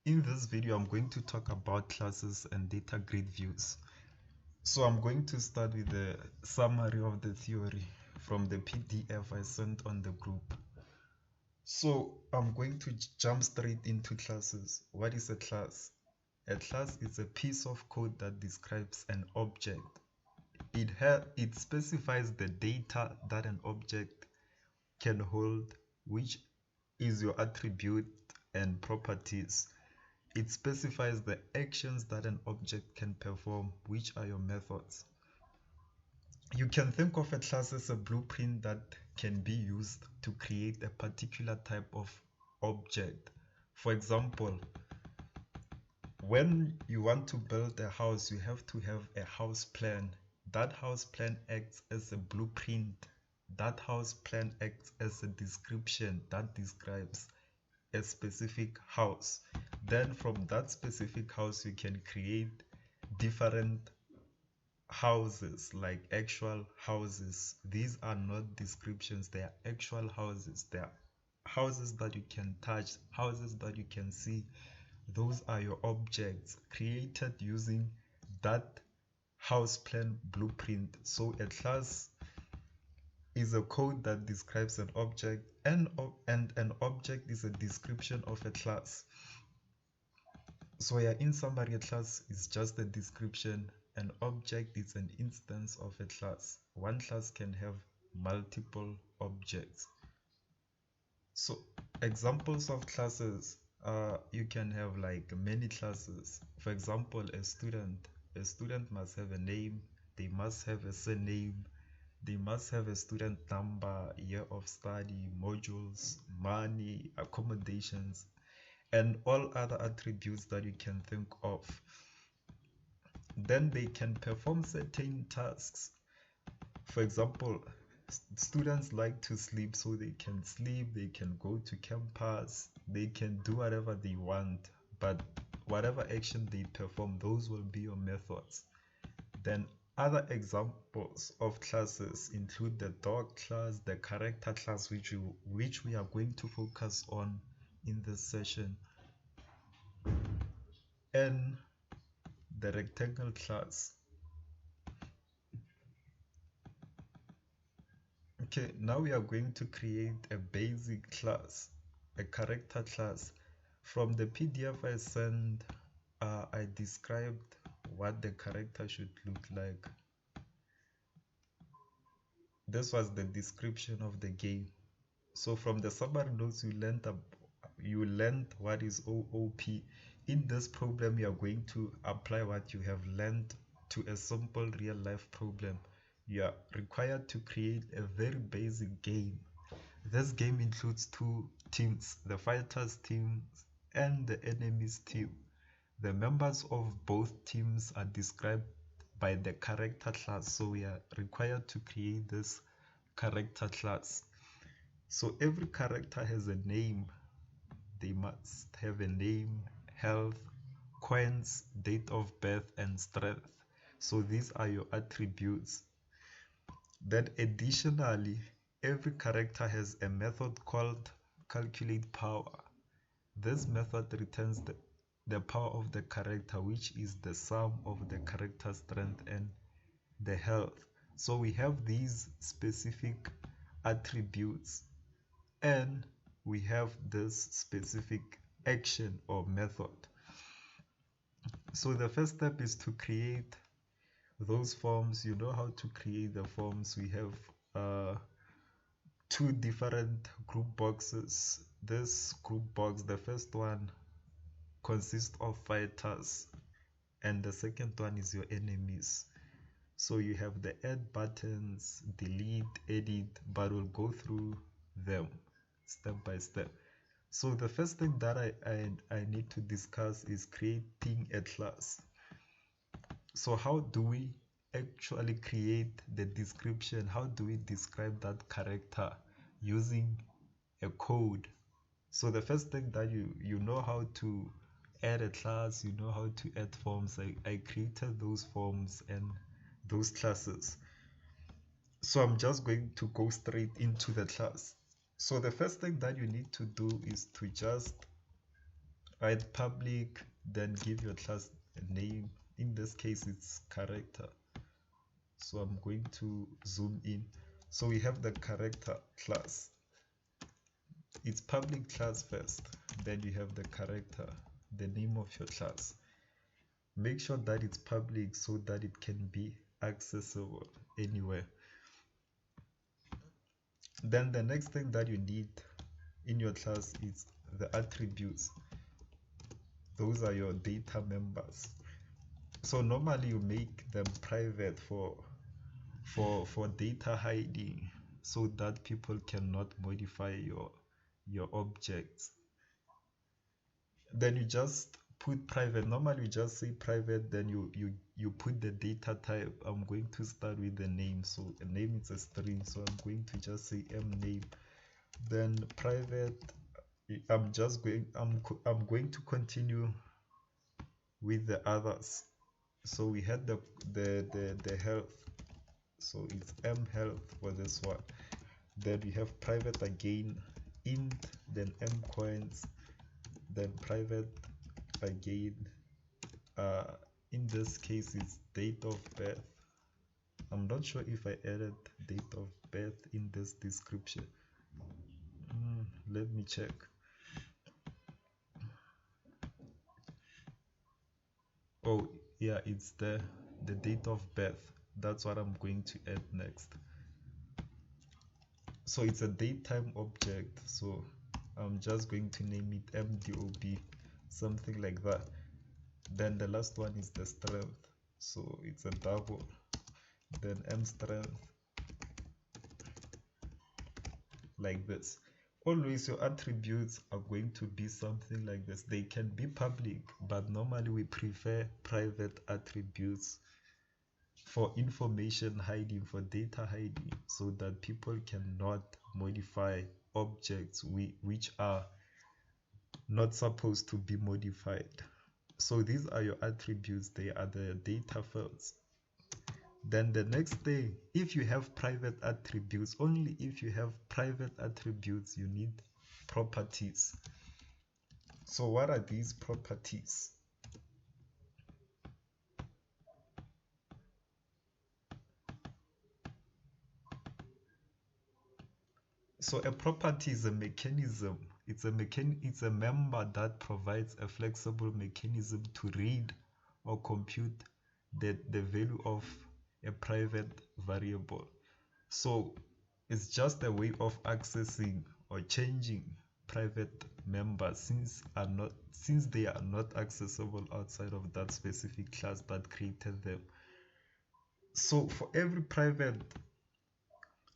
In this video, I'm going to talk about classes and data grid views. So I'm going to start with the summary of the theory from the PDF I sent on the group. So I'm going to jump straight into classes. What is a class? A class is a piece of code that describes an object. It specifies the data that an object can hold, which is your attribute and properties. It specifies the actions that an object can perform, which are your methods. You can think of a class as a blueprint that can be used to create a particular type of object. For example, when you want to build a house, you have to have a house plan. That house plan acts as a blueprint. That house plan acts as a description that describes a specific house. Then from that specific house you can create different houses, like actual houses. These are not descriptions, they are actual houses. They are houses that you can touch, houses that you can see. Those are your objects created using that house plan blueprint. So a class is a code that describes an object, and an object is a description of a class. So yeah, in summary, a class is just a description. An object is an instance of a class. One class can have multiple objects. So examples of classes, you can have like many classes. For example, a student must have a name, they must have a surname, they must have a student number, year of study, modules, money, accommodations, and all other attributes that you can think of. Then they can perform certain tasks. For example, students like to sleep, so they can sleep, they can go to campus, they can do whatever they want, but whatever action they perform, those will be your methods. Then other examples of classes include the dog class, the character class, which we are going to focus on in this session, and the rectangle class. Okay, now we are going to create a basic class, a character class. From the PDF I sent, I described what the character should look like. This was the description of the game. So from the summary notes, you learned what is OOP. In this problem, you are going to apply what you have learned to a simple real life problem. You are required to create a very basic game. This game includes two teams, the fighters team and the enemies team. The members of both teams are described by the character class, so we are required to create this character class. So every character has a name. They must have a name, health, coins, date of birth, and strength. So these are your attributes. Then additionally, every character has a method called calculate power. This method returns the power of the character, which is the sum of the character strength and the health. So we have these specific attributes, and we have this specific action or method. So the first step is to create those forms. You know how to create the forms. We have two different group boxes. This group box, the first one consists of fighters, and the second one is your enemies. So you have the add buttons, delete, edit, but we'll go through them step by step. So the first thing that I need to discuss is creating a class. So how do we actually create the description? How do we describe that character using a code? So the first thing that you know how to add a class, you know how to add forms. I created those forms and those classes. So I'm just going to go straight into the class. So the first thing that you need to do is to just write public, then give your class a name. In this case it's character, so I'm going to zoom in. So we have the character class. It's public class first, then you have the character, the name of your class. Make sure that it's public so that it can be accessible anywhere. Then the next thing that you need in your class is the attributes. Those are your data members. So normally you make them private for data hiding, so that people cannot modify your objects. Then you just put private. Normally you just say private, then you put the data type. I'm going to start with the name, so a name is a string, so I'm going to just say mname. Then private, I'm going to continue with the others. So we had the health, so it's mHealth for this one. Then we have private again, int, then mcoins, then private again. In this case it's date of birth. I'm not sure if I added date of birth in this description. Let me check. Oh yeah, it's the date of birth. That's what I'm going to add next. So it's a datetime object, so I'm just going to name it mdob, something like that. Then the last one is the strength, so it's a double, then mstrength, like this. Always your attributes are going to be something like this. They can be public, but normally we prefer private attributes for information hiding, for data hiding, so that people cannot modify objects which are not supposed to be modified. So these are your attributes, they are the data fields. Then the next thing, if you have private attributes, only if you have private attributes, you need properties. So what are these properties? So a property is a mechanism. It's a member that provides a flexible mechanism to read or compute the value of a private variable. So it's just a way of accessing or changing private members since they are not accessible outside of that specific class that created them. So for every private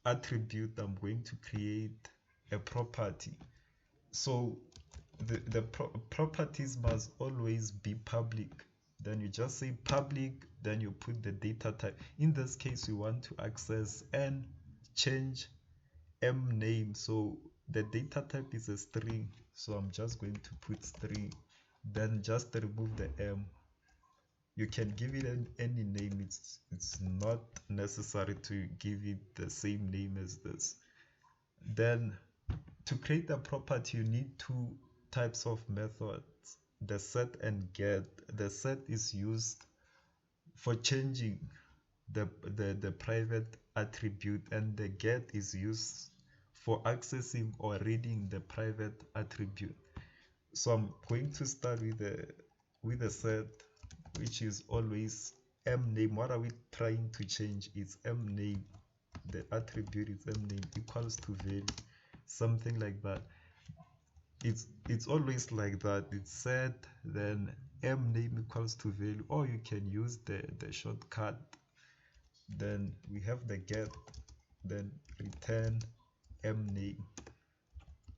attribute, I'm going to create a property. So the properties must always be public. Then you just say public, then you put the data type. In this case, we want to access and change mname, so the data type is a string, so I'm just going to put string, then just remove the m. You can give it any name. It's not necessary to give it the same name as this. Then to create a property, you need two types of methods, the set and get. The set is used for changing the private attribute, and the get is used for accessing or reading the private attribute. So I'm going to start with the set, which is always mname. What are we trying to change? It's mname. The attribute is mname equals to value, something like that. It's always like that. It's set, then mname equals to value, or you can use the shortcut. Then we have the get, then return mname.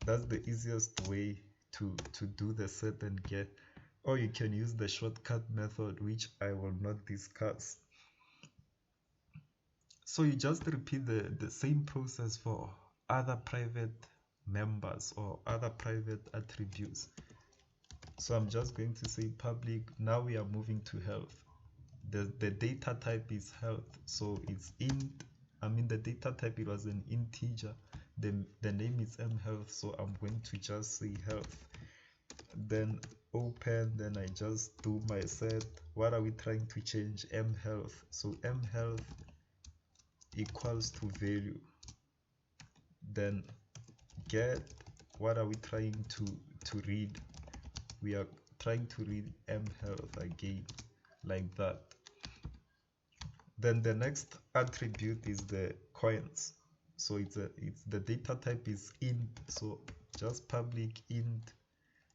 That's the easiest way to do the set and get, or you can use the shortcut method, which I will not discuss. So you just repeat the same process for other private members or other private attributes. So I'm just going to say public. Now we are moving to health. The data type is health, so it's int. The data type, it was an integer. The name is mHealth, so I'm going to just say health. Then open, then I just do my set. What are we trying to change? M health. So M health equals to value. Then get, what are we trying to read? We are trying to read M health again, like that. Then the next attribute is the coins. So it's the data type is int, so just public int,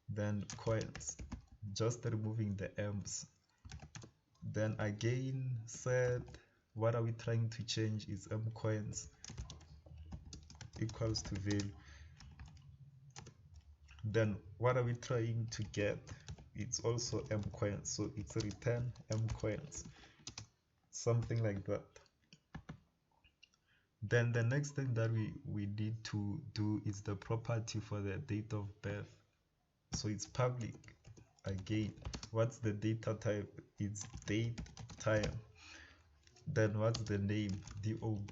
then coins, just removing the m's. Then again set, what are we trying to change is m coins equals to value. Then what are we trying to get? It's also m coins, so it's return m coins, something like that. Then the next thing that we need to do is the property for the date of birth. So it's public. Again, what's the data type? It's date time. Then what's the name? DOB.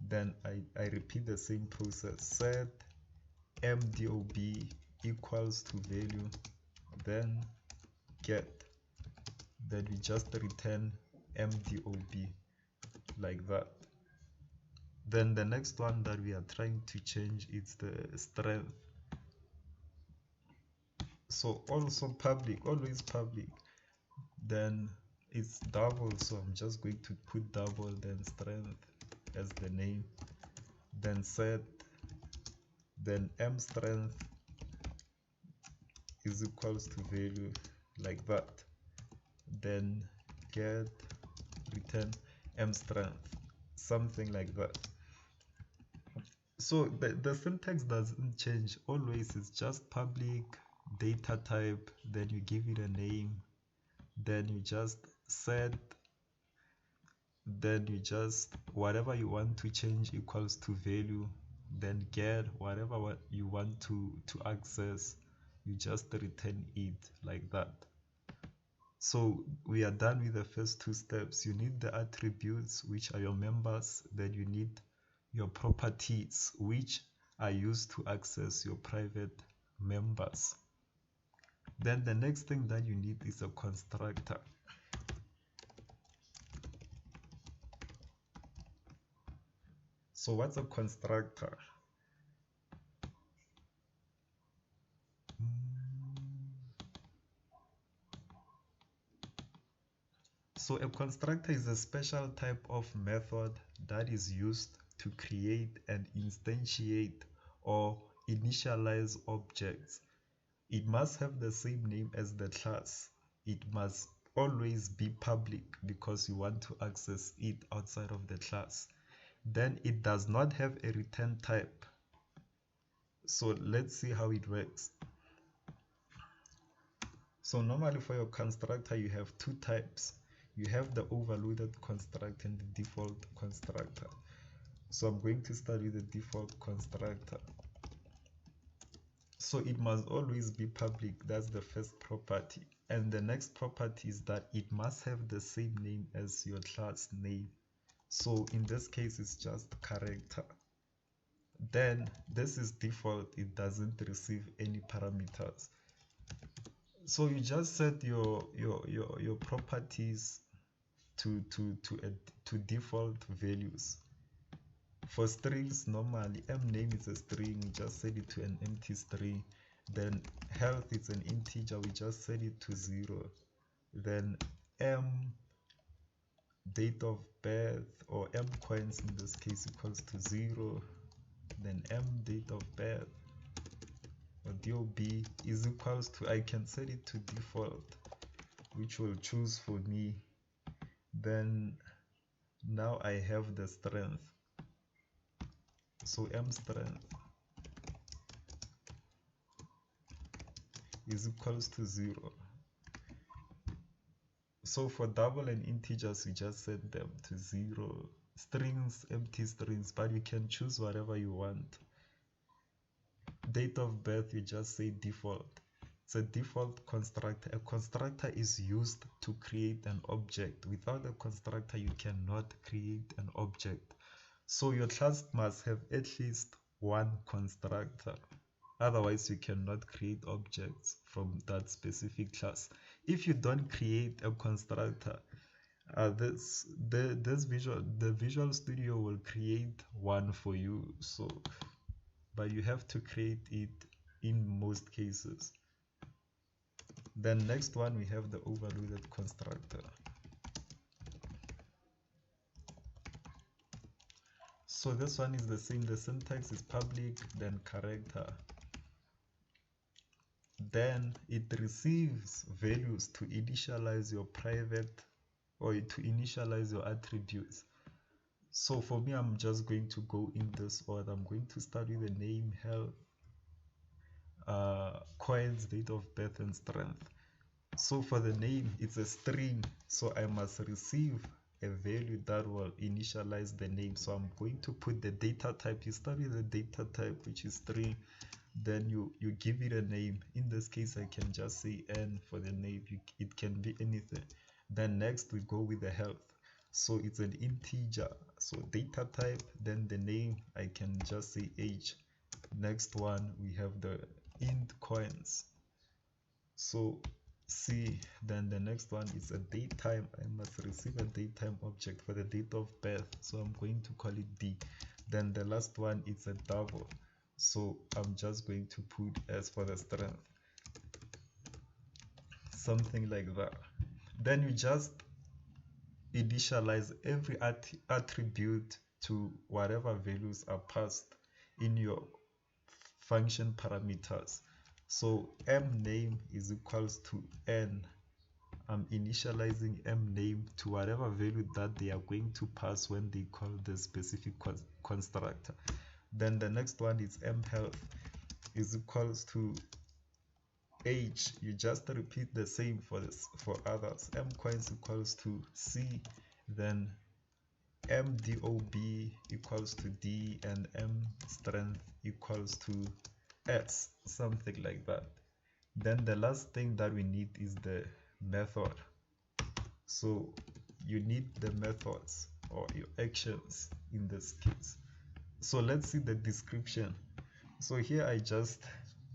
Then I repeat the same process. Set mdob equals to value, then get, then we just return mdob, like that. Then the next one that we are trying to change is the strength. So also public, always public. Then it's double, so I'm just going to put double, then strength as the name, then set, then m strength is equals to value, like that. Then get, return m strength, something like that. So the syntax doesn't change, always it's just public data type, then you give it a name, then you just set, then you just whatever you want to change equals to value, then get whatever what you want to access, you just return it, like that. So we are done with the first two steps. You need the attributes, which are your members, then you need your properties, which are used to access your private members. Then the next thing that you need is a constructor. So what's a constructor? So a constructor is a special type of method that is used to create and instantiate or initialize objects. It must have the same name as the class. It must always be public because you want to access it outside of the class. Then it does not have a return type. So let's see how it works. So normally for your constructor you have two types. You have the overloaded constructor and the default constructor. So I'm going to start with the default constructor. So it must always be public, that's the first property. And the next property is that it must have the same name as your class name. So in this case it's just character. Then this is default, it doesn't receive any parameters. So you just set your properties to default values. For strings, normally mname is a string, we just set it to an empty string. Then health is an integer, we just set it to 0. Then m date of birth, or m coins in this case, equals to 0. Then m date of birth, or DOB, is equals to, I can set it to default, which will choose for me. Then now I have the strength, so m strength is equals to 0. So for double and integers we just set them to 0. Strings, empty strings, but you can choose whatever you want. Date of birth, you just say default. It's a default constructor. A constructor is used to create an object. Without a constructor you cannot create an object. So your class must have at least one constructor. Otherwise, you cannot create objects from that specific class. If you don't create a constructor, the Visual Studio will create one for you. So, but you have to create it in most cases. Then next one, we have the overloaded constructor. So this one is the same. The syntax is public, then character. Then it receives values to initialize your private or to initialize your attributes. So for me, I'm just going to go in this order. I'm going to start with the name, health, coins, date of birth, and strength. So for the name, it's a string, so I must receive a value that will initialize the name. So I'm going to put the data type. You start with the data type, which is string, then you give it a name. In this case, I can just say n for the name. It can be anything. Then next we go with the health. So it's an integer, so data type, then the name, I can just say age. Next one, we have the int coins, so C. Then the next one is a date time. I must receive a date time object for the date of birth, so I'm going to call it D. Then the last one is a double, so I'm just going to put S for the strength, something like that. Then you just initialize every attribute to whatever values are passed in your function parameters. So m name is equals to n. I'm initializing m name to whatever value that they are going to pass when they call the specific constructor. Then the next one is m health is equals to age. You just repeat the same for this for others. M coins equals to C, then m dob equals to D, and m strength equals to S, something like that. Then the last thing that we need is the method. So you need the methods or your actions in this case. So let's see the description. So here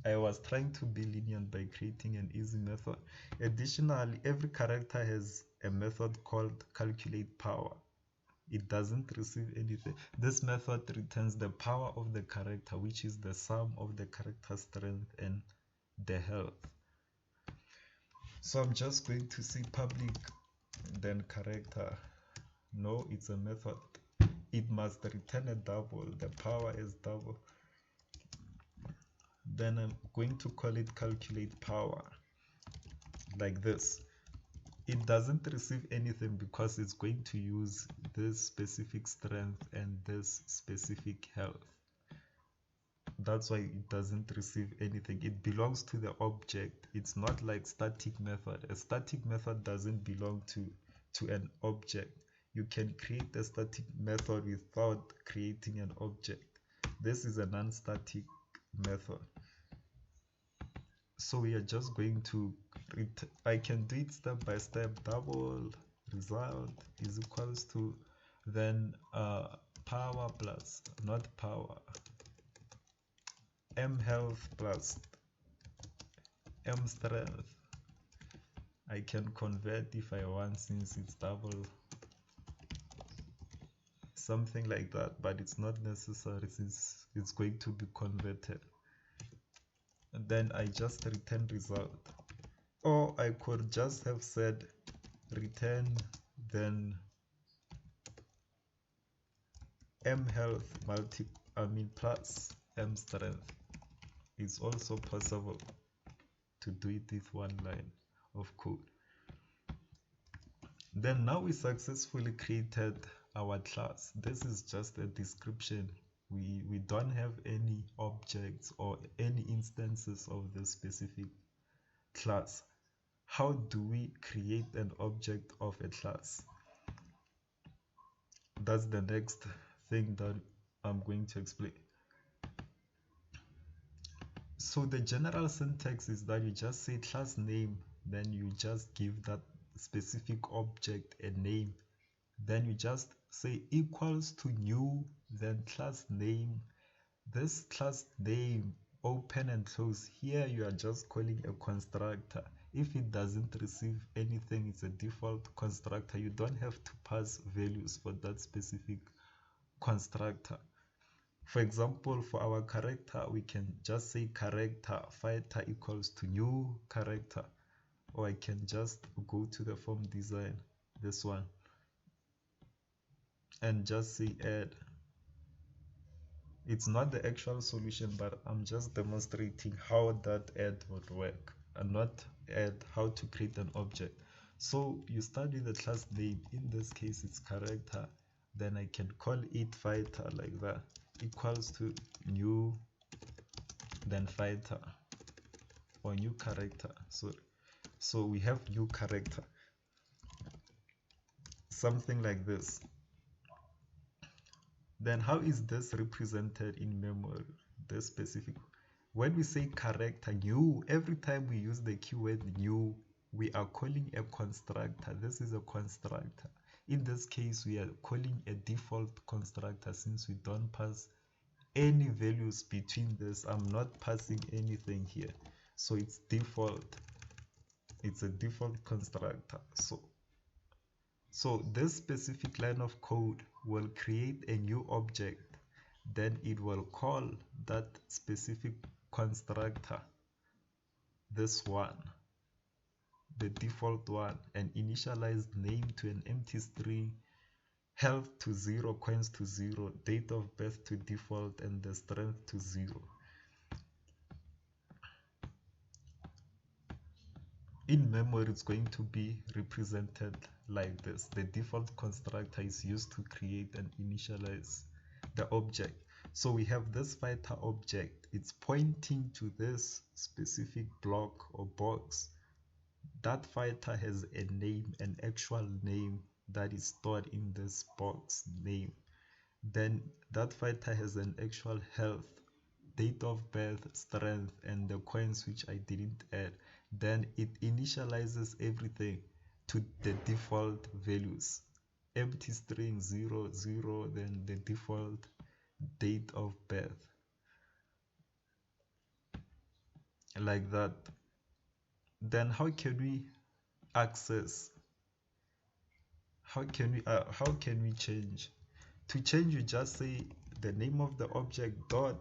I was trying to be lenient by creating an easy method. Additionally, every character has a method called calculate power. It doesn't receive anything. This method returns the power of the character, which is the sum of the character strength and the health. So I'm just going to say public, then character. No, it's a method. It must return a double. The power is double. Then I'm going to call it calculate power, like this. It doesn't receive anything because it's going to use this specific strength and this specific health. That's why it doesn't receive anything. It belongs to the object. It's not like static method. A static method doesn't belong to an object. You can create a static method without creating an object. This is a non-static method. So we are just going to I can do it step by step. Double result is equals to then power plus, not power, m health plus m strength. I can convert if I want, since it's double, something like that, but it's not necessary since it's going to be converted. And then I just return result, or I could just have said return then m health plus m strength. It's also possible to do it with one line of code. Then now we successfully created our class. This is just a description. We don't have any objects or any instances of the specific class. How do we create an object of a class? That's the next thing that I'm going to explain. So the general syntax is that you just say class name, then you just give that specific object a name, then you just say equals to new, then class name. This class name open and close. Here you are just calling a constructor. If it doesn't receive anything, it's a default constructor. You don't have to pass values for that specific constructor. For example, for our character, we can just say character fighter equals to new character, or I can just go to the form design, this one, and just say add. It's not the actual solution, but I'm just demonstrating how that add would work, and not add how to create an object. So you start with the class name. In this case, it's character. Then I can call it fighter like that, equals to new, then fighter, or new character. So we have new character, something like this. Then how is this represented in memory? This specific, when we say character new, every time we use the keyword new, we are calling a constructor. This is a constructor. In this case, we are calling a default constructor since we don't pass any values between this. I'm not passing anything here, so it's default. It's a default constructor. So this specific line of code will create a new object, then it will call that specific constructor, this one, the default one, and initialize name to an empty string, health to 0, coins to 0, date of birth to default, and the strength to 0. In memory, it's going to be represented like this. The default constructor is used to create and initialize the object. So we have this fighter object. It's pointing to this specific block or box. That fighter has a name, an actual name that is stored in this box name. Then that fighter has an actual health, date of birth, strength, and the coins which I didn't add. Then it initializes everything to the default values, empty string 0 0, then the default date of birth, like that. Then how can we access, how can we change? To change, you just say the name of the object dot,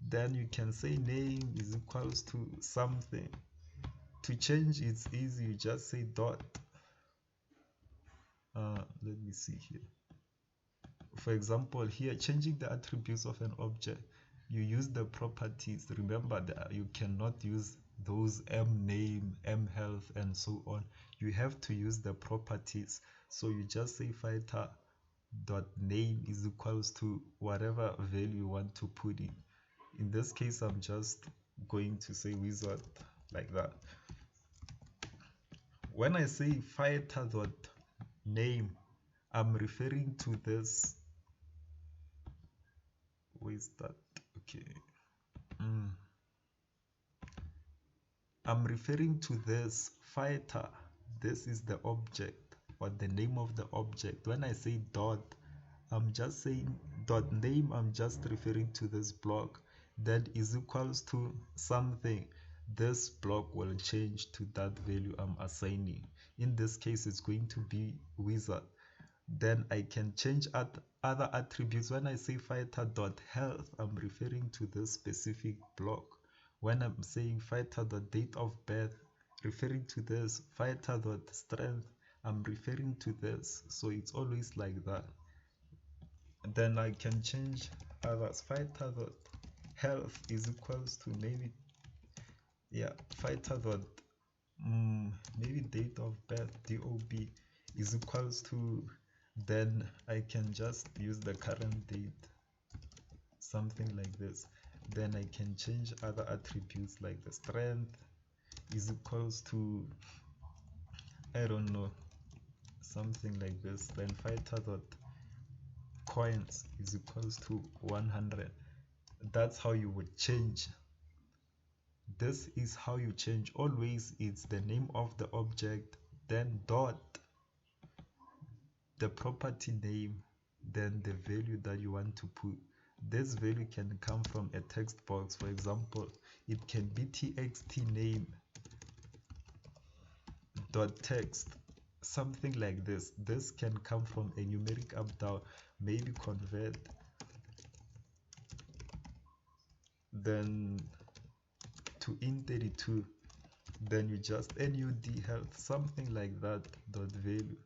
then you can say name is equals to something. To change, it's easy, you just say dot. Let me see here. For example, here, changing the attributes of an object, you use the properties. Remember that you cannot use those m name, m health, and so on. You have to use the properties. So you just say fighter dot name is equals to whatever value you want to put in. In this case, I'm just going to say wizard like that. When I say fighter dot name, I'm referring to this. Where's that? Okay. I'm referring to this fighter. This is the object or the name of the object. When I say dot, I'm just saying dot name. I'm just referring to this block that is equals to something. This block will change to that value I'm assigning. In this case, it's going to be wizard. Then I can change other attributes. When I say fighter dot health, I'm referring to this specific block. When I'm saying fighter dot date of birth, referring to this. Fighter dot strength, I'm referring to this. So it's always like that. Then I can change others. Fighter dot health is equals to maybe, yeah, fighter dot maybe date of birth, DOB, is equals to, then I can just use the current date, something like this. Then I can change other attributes like the strength is equals to, I don't know, something like this. Then fighter dot coins is equals to 100. That's how you would change. This is how you change. Always it's the name of the object, then dot the property name, then the value that you want to put. this value can come from a text box. For example, it can be txt name dot text, something like this. This can come from a numeric up down, maybe convert, then to int32, then you just nud health, something like that, dot value.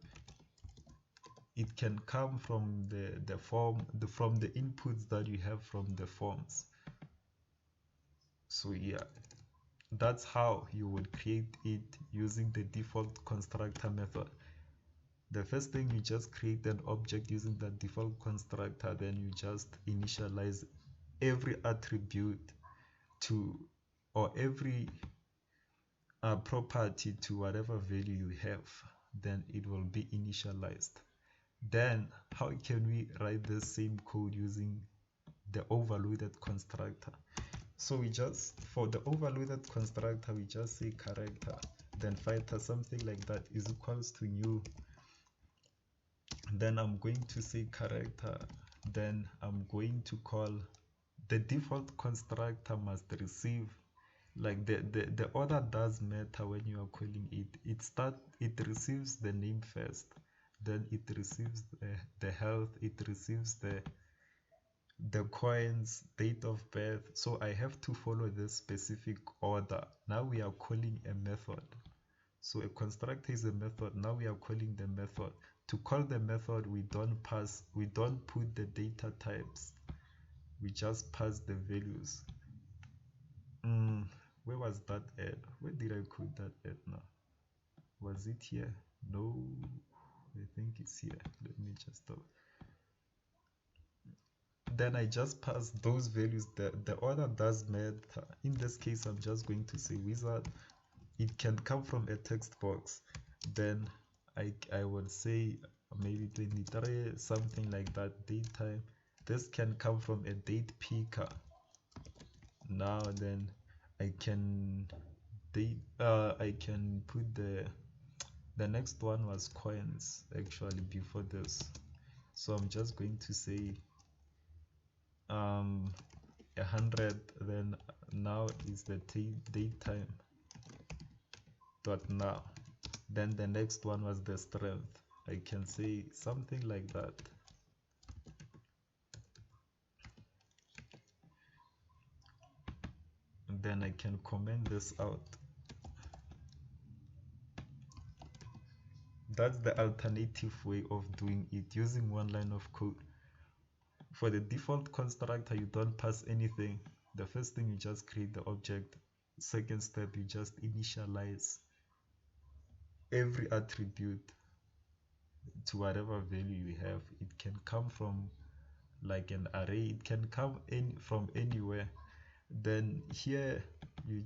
It can come from the form, from the inputs that you have from the forms. So yeah, that's how you would create it using the default constructor method. The first thing, you just create an object using the default constructor, then you just initialize every attribute to, or every property to whatever value you have, then it will be initialized. Then how can we write the same code using the overloaded constructor? So we just, for the overloaded constructor, we just say character, then fighter, something like that, is equals to new. Then I'm going to say character, then I'm going to call the default constructor must receive, like the order does matter when you are calling it. It receives the name first, then it receives the health, it receives the coins, date of birth. So I have to follow this specific order. Now we are calling a method. So a constructor is a method. Now we are calling the method. To call the method, we don't put the data types, we just pass the values. Where was that at? Where did I put that at now? Was it here? No, I think it's here. Let me just stop. Then I just pass those values. The order does matter. In this case, I'm just going to say wizard. It can come from a text box. Then I will say maybe 23, something like that, date time. This can come from a date picker. Now then I can put the next one was coins actually before this, so I'm just going to say 100. Then now is the date time dot now. Then the next one was the strength. I can say something like that. And then I can comment this out. That's the alternative way of doing it, using one line of code. For the default constructor, you don't pass anything. The first thing, you just create the object. Second step, you just initialize every attribute to whatever value you have. It can come from like an array, it can come from anywhere. Then here you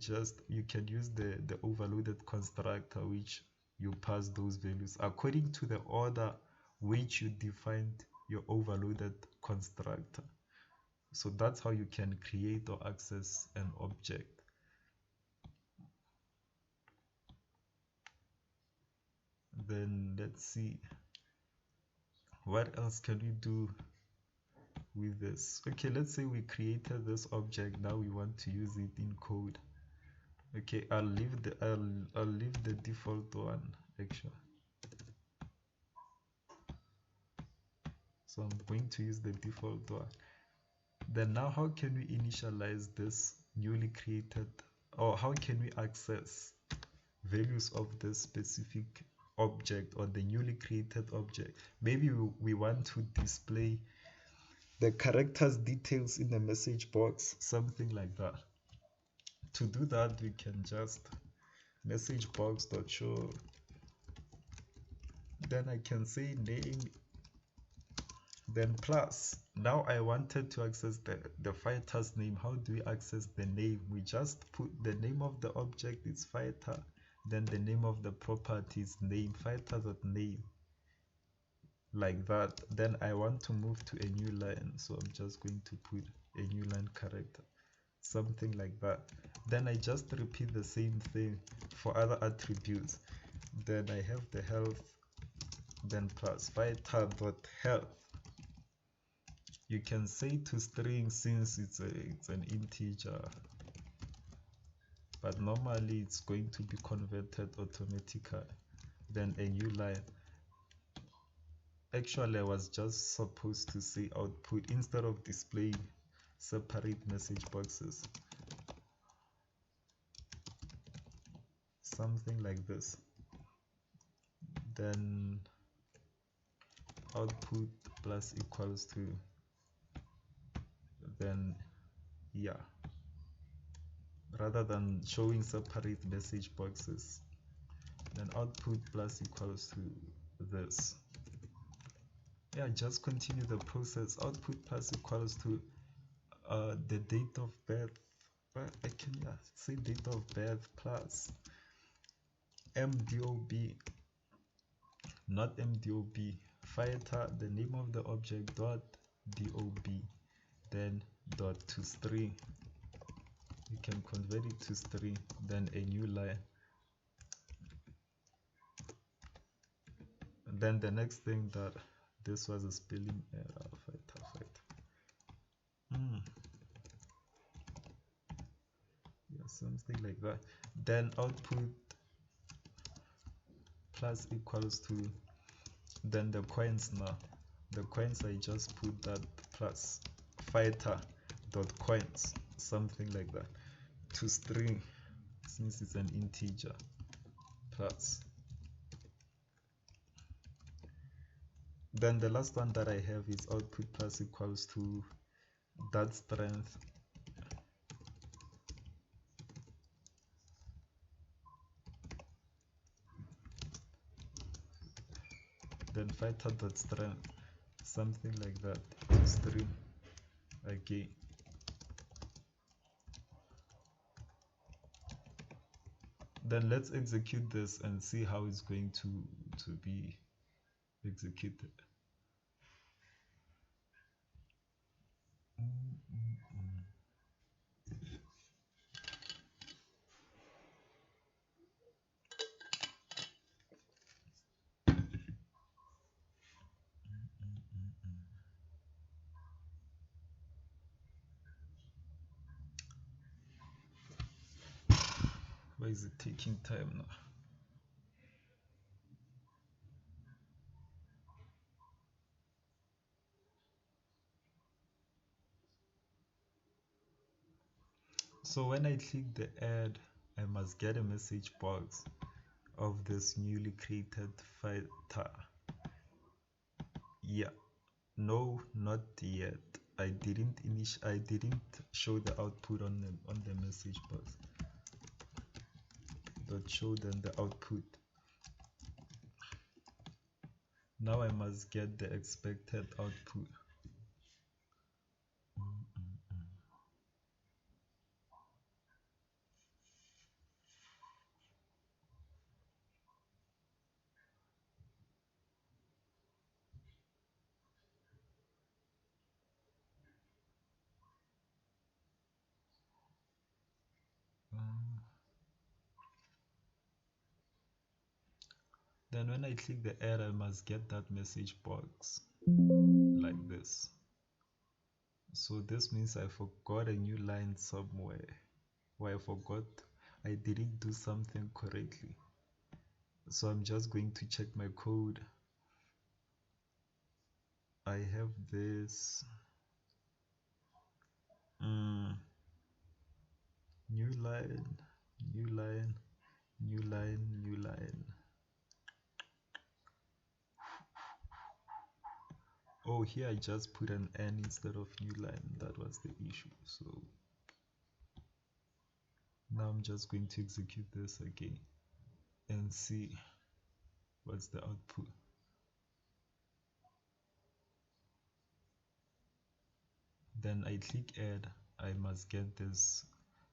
can use the overloaded constructor, which you pass those values according to the order which you defined your overloaded constructor. So that's how you can create or access an object. Then let's see what else can we do with this. Okay, let's say we created this object. Now we want to use it in code. Okay, I'll leave the default one actually. So I'm going to use the default one. Then now how can we initialize this newly created, or how can we access values of this specific object or the newly created object? Maybe we want to display the characters details in the message box, something like that. To do that, we can just message box.show. Then I can say name, then plus. Now I wanted to access the fighter's name. How do we access the name? We just put the name of the object is fighter, then the name of the property is name, fighter.name, like that. Then I want to move to a new line, so I'm just going to put a new line character, something like that. Then I just repeat the same thing for other attributes. Then I have the health, then plus fighter.health. You can say to string since it's an integer, but normally it's going to be converted automatically. Then a new line. Actually, I was just supposed to say output instead of displaying separate message boxes. Something like this. Then output plus equals to, then yeah, rather than showing separate message boxes, then output plus equals to this. Yeah, just continue the process. Output plus equals to the date of birth. Well, I can say date of birth plus mdob, not mdob, fighter, the name of the object, dot dob, then dot to string. You can convert it to string, then a new line. And then the next thing, that this was a spelling error, fighter. Yeah, something like that. Then output plus equals to, then the coins. Now the coins, I just put that plus fighter dot coins, something like that, to string since it's an integer, plus. Then the last one that I have is output plus equals to that strength, then fighter dot strength, something like that, to string again. Then let's execute this and see how it's going to be executed. Why is it taking time now? So when I click the add, I must get a message box of this newly created fighter. Yeah, no, not yet. I didn't show the output on the message box. But show them the output. Now I must get the expected output. Then when I click the add, I must get that message box like this. So this means I forgot a new line somewhere, or I didn't do something correctly. So I'm just going to check my code. I have this new line. Oh, here I just put an N instead of new line. That was the issue. So now I'm just going to execute this again and see what's the output. Then I click add. I must get this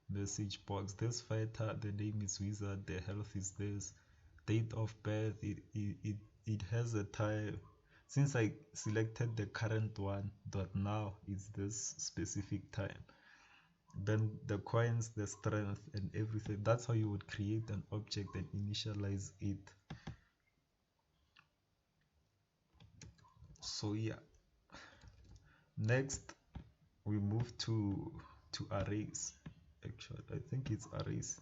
message box. This fighter, the name is wizard, the health is this, date of birth, it has a time. Since I selected the current one, but now it's this specific time. Then the coins, the strength, and everything. That's how you would create an object and initialize it. So yeah, Next we move to arrays. Actually, I think it's arrays.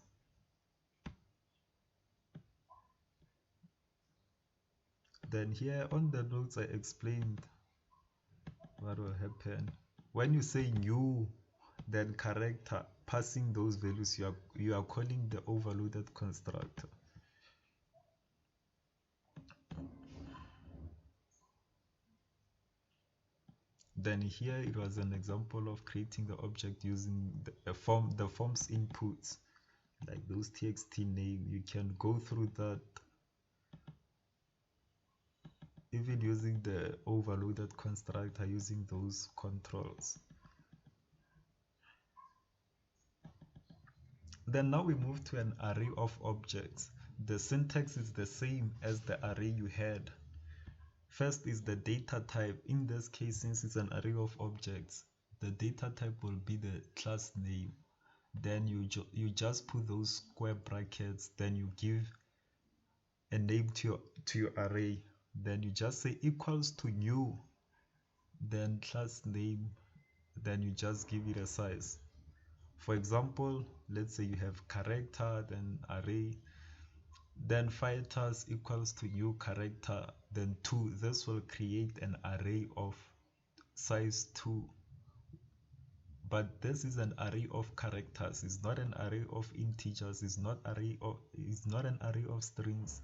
Then here on the notes I explained what will happen when you say new then character passing those values. You are calling the overloaded constructor. Then here it was an example of creating the object using the forms inputs, like those txt name. You can go through that even using the overloaded constructor using those controls. Then now we move to an array of objects. The syntax is the same as the array you had. First is the data type. In this case, since it's an array of objects, the data type will be the class name. Then you just put those square brackets, then you give a name to your array. Then you just say equals to new, then class name, then you just give it a size. For example, let's say you have character, then array, then fighters equals to new character, then 2. This will create an array of size 2. But this is an array of characters. It's not an array of integers. It's not an array of strings.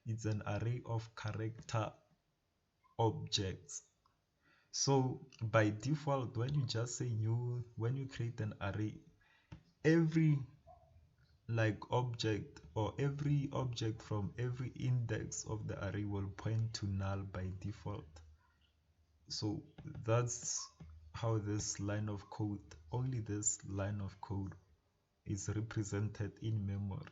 It's an array of character objects. So by default, when you just say new, when you create an array, every object or every object from every index of the array will point to null by default. So that's how this line of code, only this line of code, is represented in memory.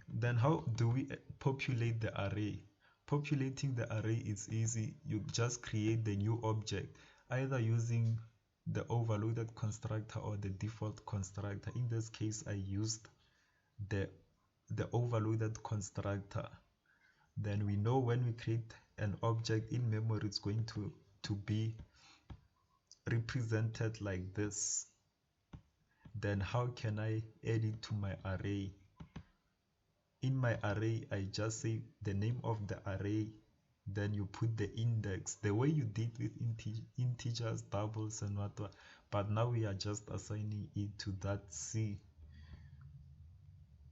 Then how do we populate the array? Populating the array is easy. You just create the new object either using the overloaded constructor or the default constructor. In this case I used the overloaded constructor. Then we know when we create an object in memory, it's going to be represented like this. Then how can I add it to my array? In my array, I just say the name of the array, then you put the index, the way you did with integers, doubles and whatever. But now we are just assigning it to that C.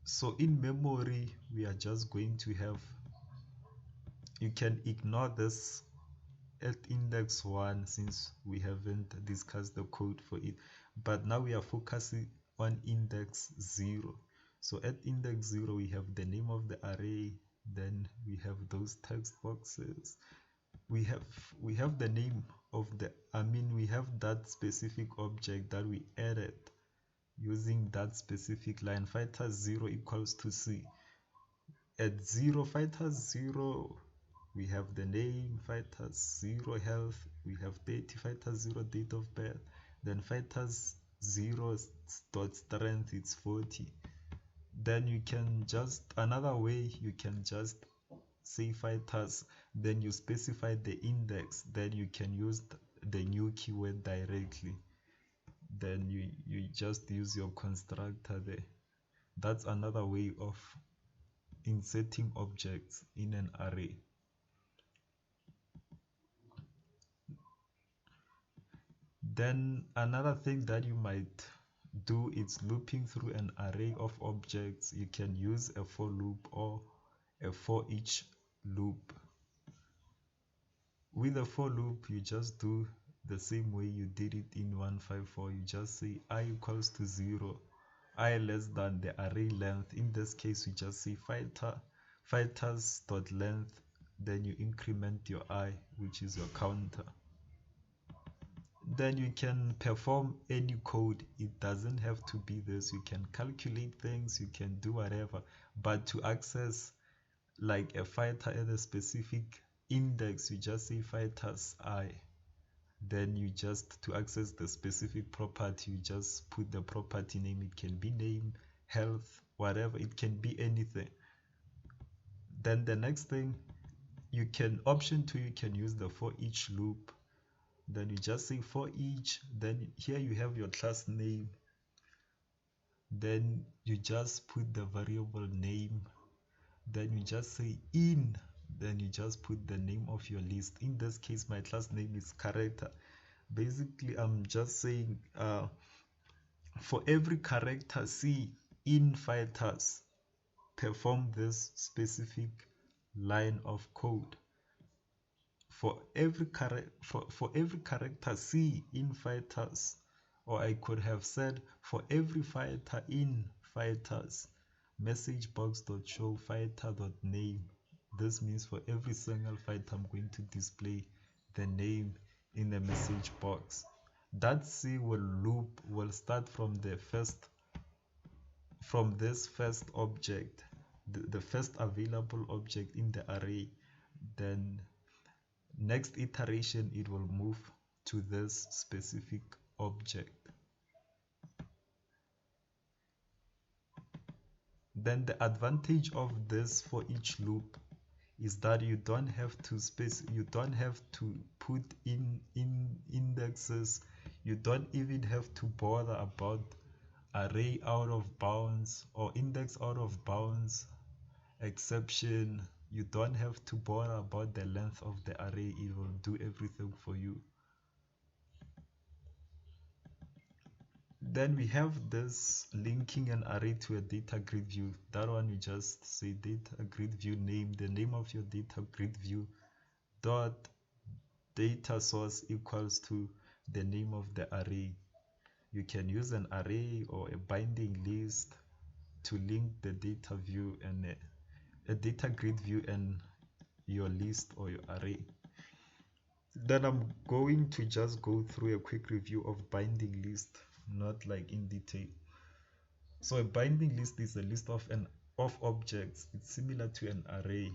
So in memory, we are just going to have, you can ignore this at index 1 since we haven't discussed the code for it, but now we are focusing on index 0. So at index 0 we have the name of the array, then we have those text boxes, we have the name of the, we have that specific object that we added using that specific line. Fighters 0 equals to C. At 0, fighters 0, we have the name, fighters 0 health, we have 30, fighters 0 date of birth, then fighters 0 dot strength, it's 40. Then you can just, another way, you can just say fighters, then you specify the index, then you can use the new keyword directly, then you just use your constructor there. That's another way of inserting objects in an array. Then another thing that you might do is looping through an array of objects. You can use a for loop or a for each loop. With a for loop, you just do the same way you did it in 154. You just say I equals to 0, I less than the array length. In this case, you just say fighters dot length, then you increment your I, which is your counter. Then you can perform any code. It doesn't have to be this. You can calculate things, you can do whatever, but to access like a fighter at a specific index, you just say fighters I. Then you just, to access the specific property, you just put the property name. It can be name, health, whatever, it can be anything. Then the next thing, you can option 2, you can use the for each loop. then you just say for each, then here you have your class name, then you just put the variable name, then you just say in, then you just put the name of your list. In this case my class name is character. Basically I'm just saying for every character C in fighters, perform this specific line of code. For every character C in fighters, or I could have said for every fighter in fighters, message box.show fighter.name. This means for every single fighter I'm going to display the name in the message box. That C will start from this first object, the first available object in the array. Then next iteration it will move to this specific object. Then the advantage of this for each loop is that you don't have to put in indexes. You don't even have to bother about array out of bounds or index out of bounds exception. You don't have to bother about the length of the array. It will do everything for you. Then we have this linking an array to a data grid view. That one you just say data grid view name, the name of your data grid view dot data source equals to the name of the array. You can use an array or a binding list to link the data view and a data grid view and your list or your array. Then I'm going to just go through a quick review of binding list, not like in detail. So a binding list is a list of objects. It's similar to an array,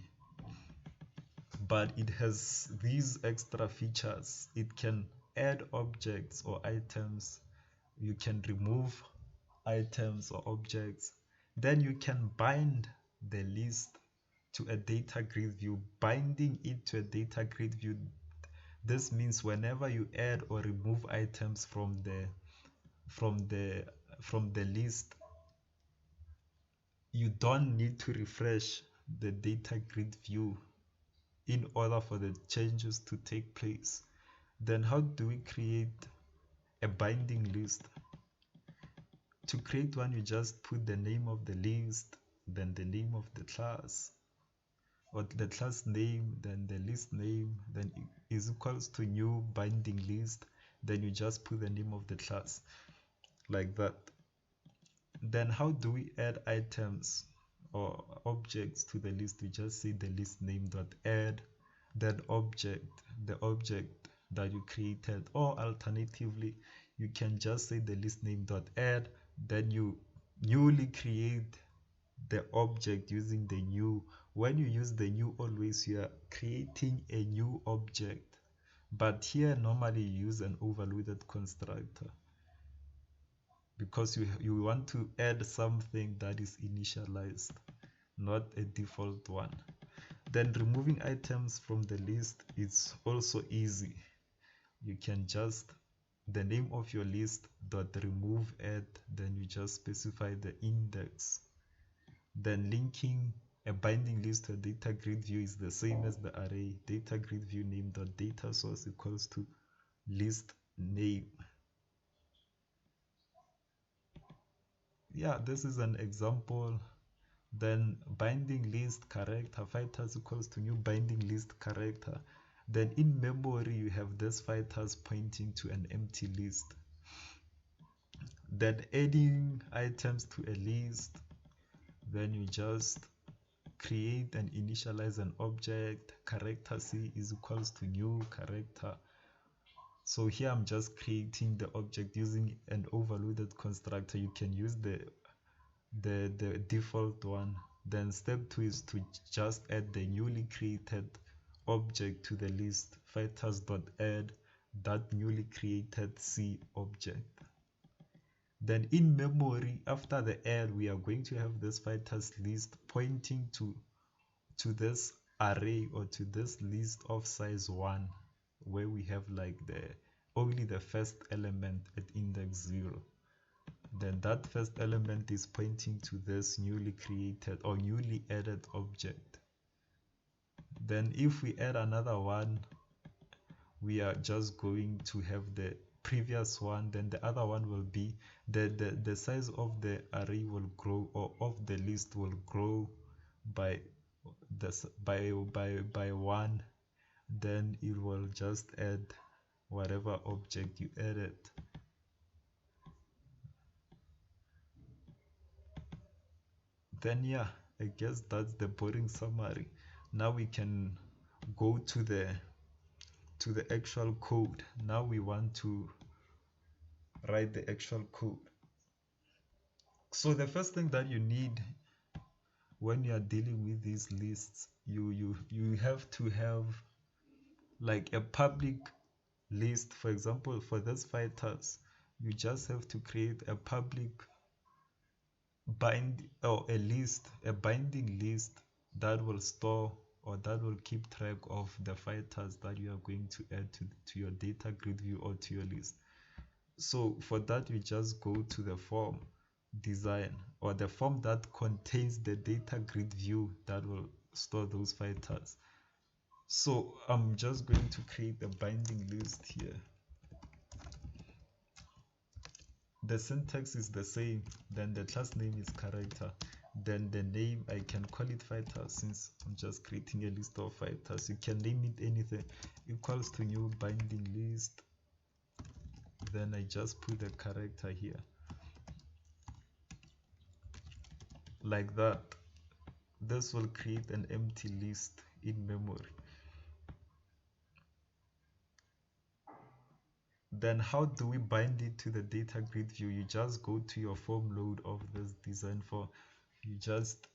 but it has these extra features. It can add objects or items. You can remove items or objects. Then you can bind the list to a data grid view. Binding it to a data grid view, this means whenever you add or remove items from the list, you don't need to refresh the data grid view in order for the changes to take place. Then how do we create a binding list? To create one, you just put the name of the list, then the name of the class, or the class name, then the list name, then is equals to new binding list, then you just put the name of the class like that. Then how do we add items or objects to the list? We just say the list name dot add that object, the object that you created, or alternatively you can just say the list name dot add, then you newly create the object using the new. When you use the new, always you are creating a new object, but here normally you use an overloaded constructor because you want to add something that is initialized, not a default one. Then removing items from the list is also easy. You can just the name of your list dot remove add, then you just specify the index. Then linking a binding list to a data grid view is the same as the array. Data grid view name dot data source equals to list name. Yeah, this is an example. Then binding list character fighters equals to new binding list character. Then in memory you have this fighters pointing to an empty list. Then adding items to a list, then you just create and initialize an object. Character C is equals to new character. So here I'm just creating the object using an overloaded constructor. You can use the default one. Then step 2 is to just add the newly created object to the list. Fighters.add that newly created C object. Then in memory, after the add, we are going to have this fighters list pointing to this array or to this list of size 1, where we have like the only the first element at index 0. Then that first element is pointing to this newly created or newly added object. Then if we add another one, we are just going to have the previous one. Then the other one will be the size of the array will grow, or of the list will grow by this by 1. Then it will just add whatever object you added. Then yeah, I guess that's the boring summary. Now we can go to the actual code. Now we want to write the actual code. So the first thing that you need when you are dealing with these lists, you have to have like a public list. For example, for this fighters, you just have to create a public bind or a binding list that will store or that will keep track of the fighters that you are going to add to your data grid view or to your list. So for that, you just go to the form design, or the form that contains the data grid view that will store those fighters. So I'm just going to create a binding list here. The syntax is the same. Then the class name is character. Then the name, I can call it fighters since I'm just creating a list of fighters. You can name it anything. Equals to new binding list. Then I just put the character here like that. This will create an empty list in memory. Then how do we bind it to the data grid view? You just go to your form load of this design form. You just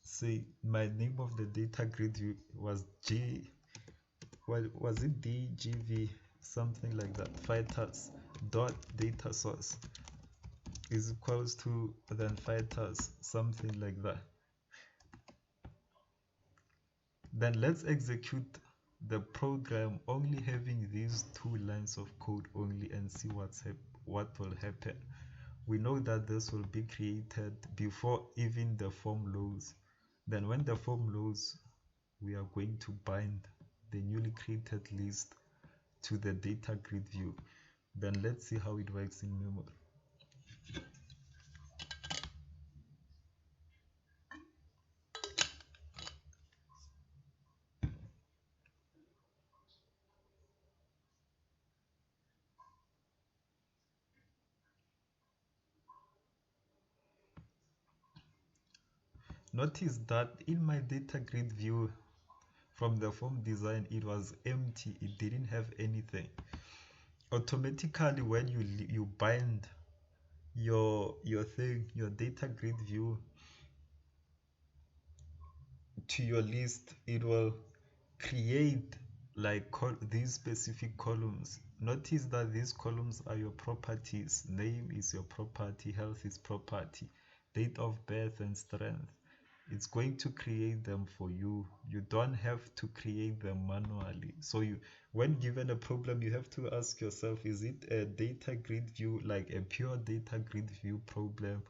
say my name of the data grid view was was it DGV, something like that. Fighters dot data source is equals to then fighters, something like that. Then let's execute the program only having these 2 lines of code only and see what will happen. We know that this will be created before even the form loads. Then when the form loads, we are going to bind the newly created list to the data grid view. Then let's see how it works in memory. Notice that in my data grid view from the form design, it was empty. It didn't have anything. Automatically, when you bind your data grid view to your list, it will create like these specific columns. Notice that these columns are your properties. Name is your property, health is property, date of birth and strength. It's going to create them for you. You don't have to create them manually. So when given a problem, you have to ask yourself, is it a data grid view, like a pure data grid view problem,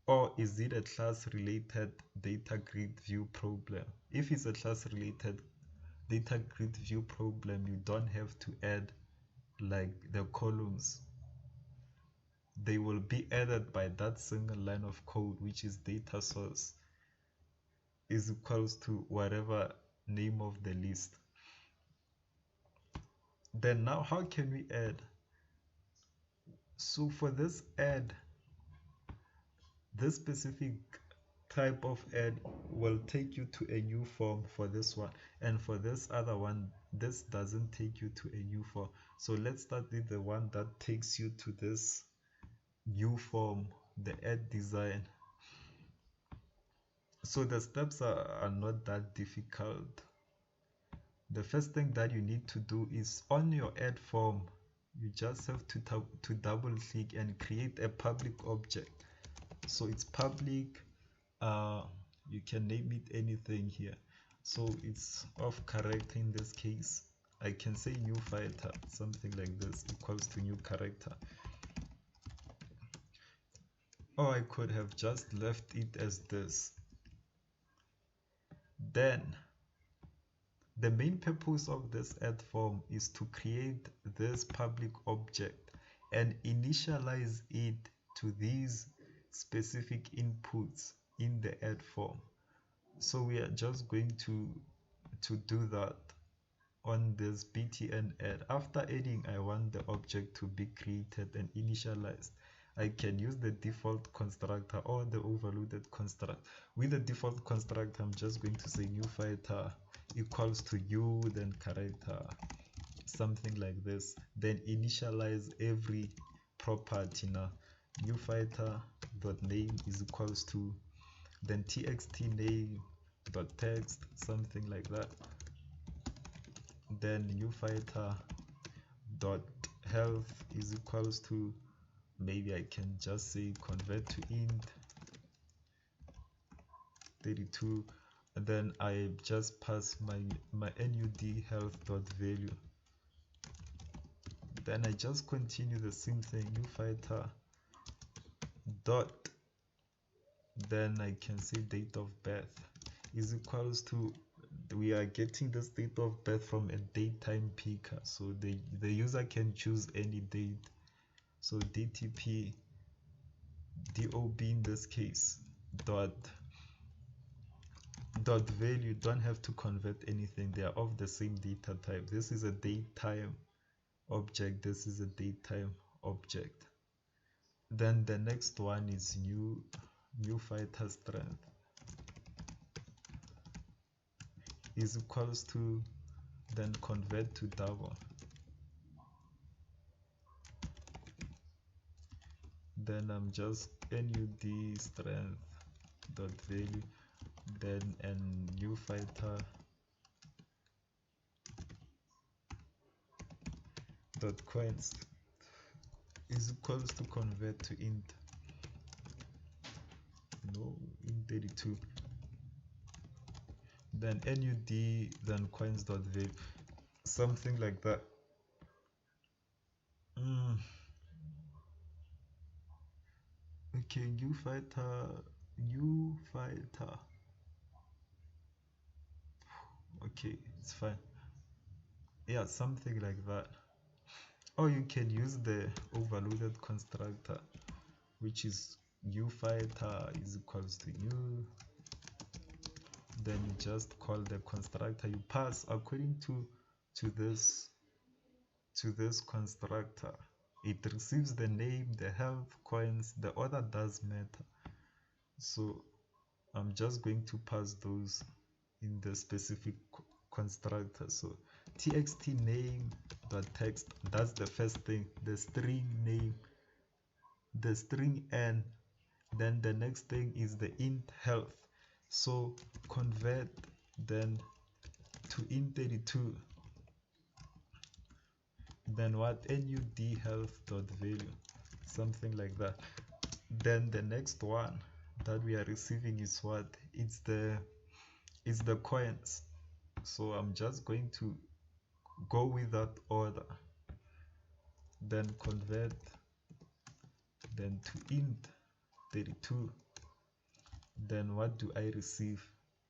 or is it a class related data grid view problem? If it's a class related data grid view problem, you don't have to add like the columns. They will be added by that single line of code, which is data source is equals to whatever name of the list. Then now how can we add? So for this add, this specific type of add will take you to a new form for this one, and for this other one, this doesn't take you to a new form. So let's start with the one that takes you to this new form, the add design. So the steps are not that difficult. The first thing that you need to do is on your add form, you just have to double click and create a public object. So it's public, you can name it anything here. So it's of character in this case. I can say new fighter, something like this, equals to new character. Or I could have just left it as this. Then the main purpose of this add form is to create this public object and initialize it to these specific inputs in the add form. So we are just going to do that on this btn add. After adding, I want the object to be created and initialized. I can use the default constructor or the overloaded construct. With the default constructor, I'm just going to say new fighter equals to you, then character, something like this. Then initialize every property. Now new fighter dot name is equals to, then txt name dot text, something like that. Then new fighter dot health is equals to, maybe I can just say convert to int 32, and then I just pass my nud health dot value. Then I just continue the same thing, new fighter dot, then I can say date of birth is equals to, we are getting this date of birth from a datetime picker, so the user can choose any date. So dtp dob in this case dot value, don't have to convert anything, they are of the same data type. This is a datetime object, this is a datetime object. Then the next one is new fighter strength is equals to, then convert to double, then I'm just nud strength dot value, then and new fighter dot coins is equals to convert to int, no, int 32, then nud, then coins dot value, something like that. Okay, new fighter, okay, it's fine, yeah, something like that. Or you can use the overloaded constructor, which is new fighter is equals to new, then you just call the constructor, you pass according to this constructor. It receives the name, the health, coins, the order does matter. So I'm just going to pass those in the specific constructor. So txt name dot text, that's the first thing, the string name, the string n, then the next thing is the int health, so convert then to int 32, then what, nud health dot value, something like that. Then the next one that we are receiving is what, it's the coins, so I'm just going to go with that order, then convert then to int 32, then what do I receive,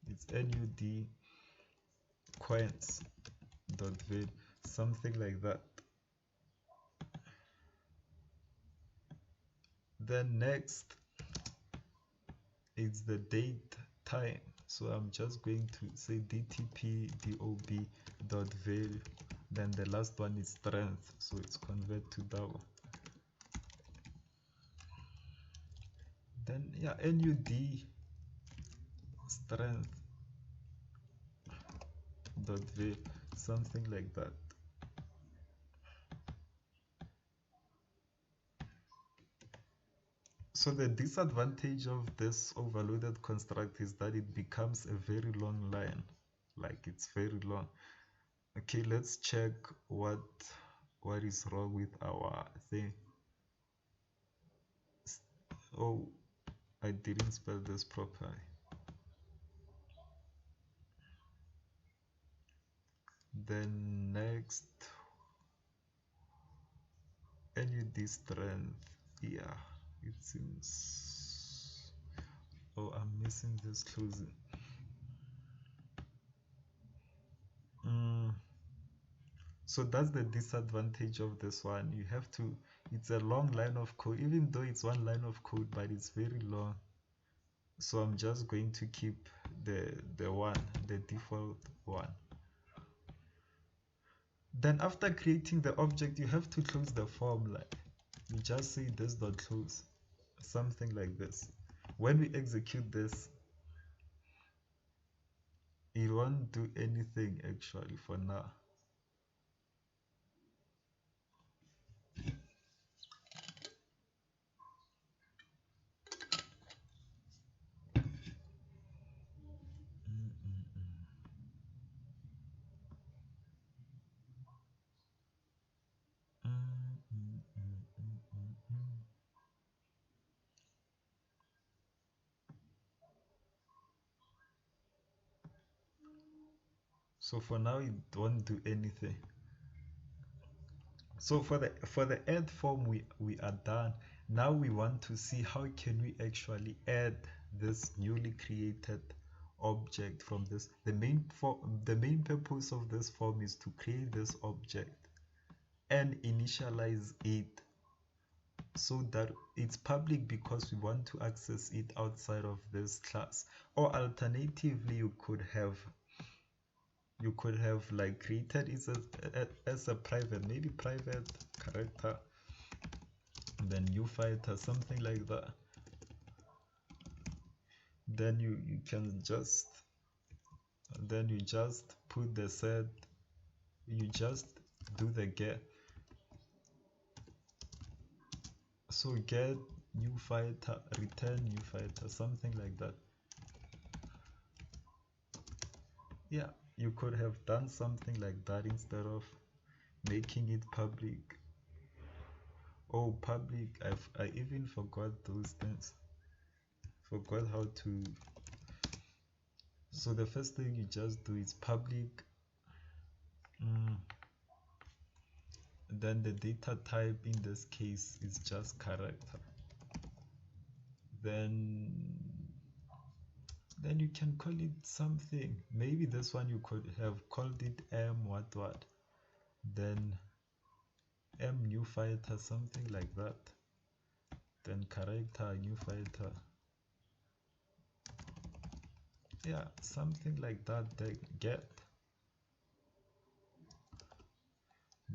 it's nud coins dot value, something like that. Then next is the date time, so I'm just going to say dtp dob dot value, then the last one is strength, so it's convert to double, then yeah, nud strength dot value, something like that. So the disadvantage of this overloaded construct is that it becomes a very long line, like it's very long. Okay, let's check what is wrong with our thing. Oh, I didn't spell this properly. Then next, NUD strength. Yeah, it seems. Oh, I'm missing this closing. So that's the disadvantage of this one. You have to, it's a long line of code, even though it's one line of code, but it's very long. So I'm just going to keep the default one. Then after creating the object, you have to close the form. Like you just say this dot close, something like this. When we execute this, it won't do anything actually for now. So for now, it won't do anything. So for the add form, we are done. Now we want to see how can we actually add this newly created object from this. The main purpose of this form is to create this object and initialize it so that it's public because we want to access it outside of this class. Or alternatively, you could have like created it as a private, maybe private character, then new fighter, something like that. Then you can just, then you just put the set, you just do the get. So get new fighter, return new fighter, something like that. Yeah, you could have done something like that instead of making it public. Oh, public, I even forgot those things. Forgot how to. So the first thing you just do is public. Then the data type in this case is just character. Then you can call it something. Maybe this one you could have called it M what. Then M new fighter, something like that. Then character new fighter. Yeah, something like that. Then get.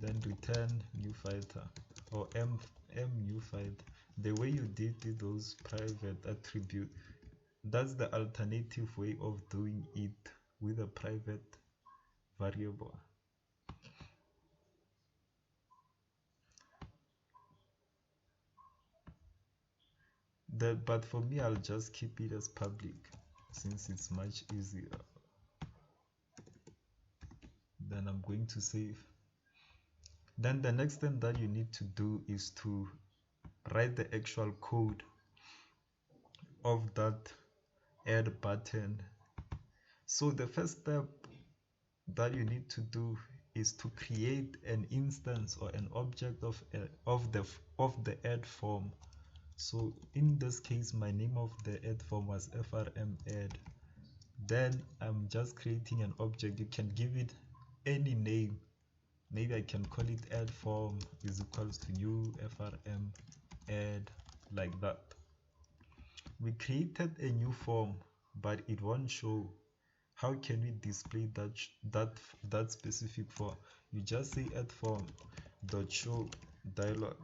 Then return new fighter or M new fighter. The way you did those private attribute, that's the alternative way of doing it with a private variable. But for me, I'll just keep it as public since it's much easier. Then I'm going to save. Then the next thing that you need to do is to write the actual code of that add button. So the first step that you need to do is to create an instance or an object of the add form. So in this case, my name of the add form was frm add. Then I'm just creating an object. You can give it any name. Maybe I can call it add form is equals to new frm add, like that. We created a new form, but it won't show. How can we display that specific form? You just say add form dot show dialog.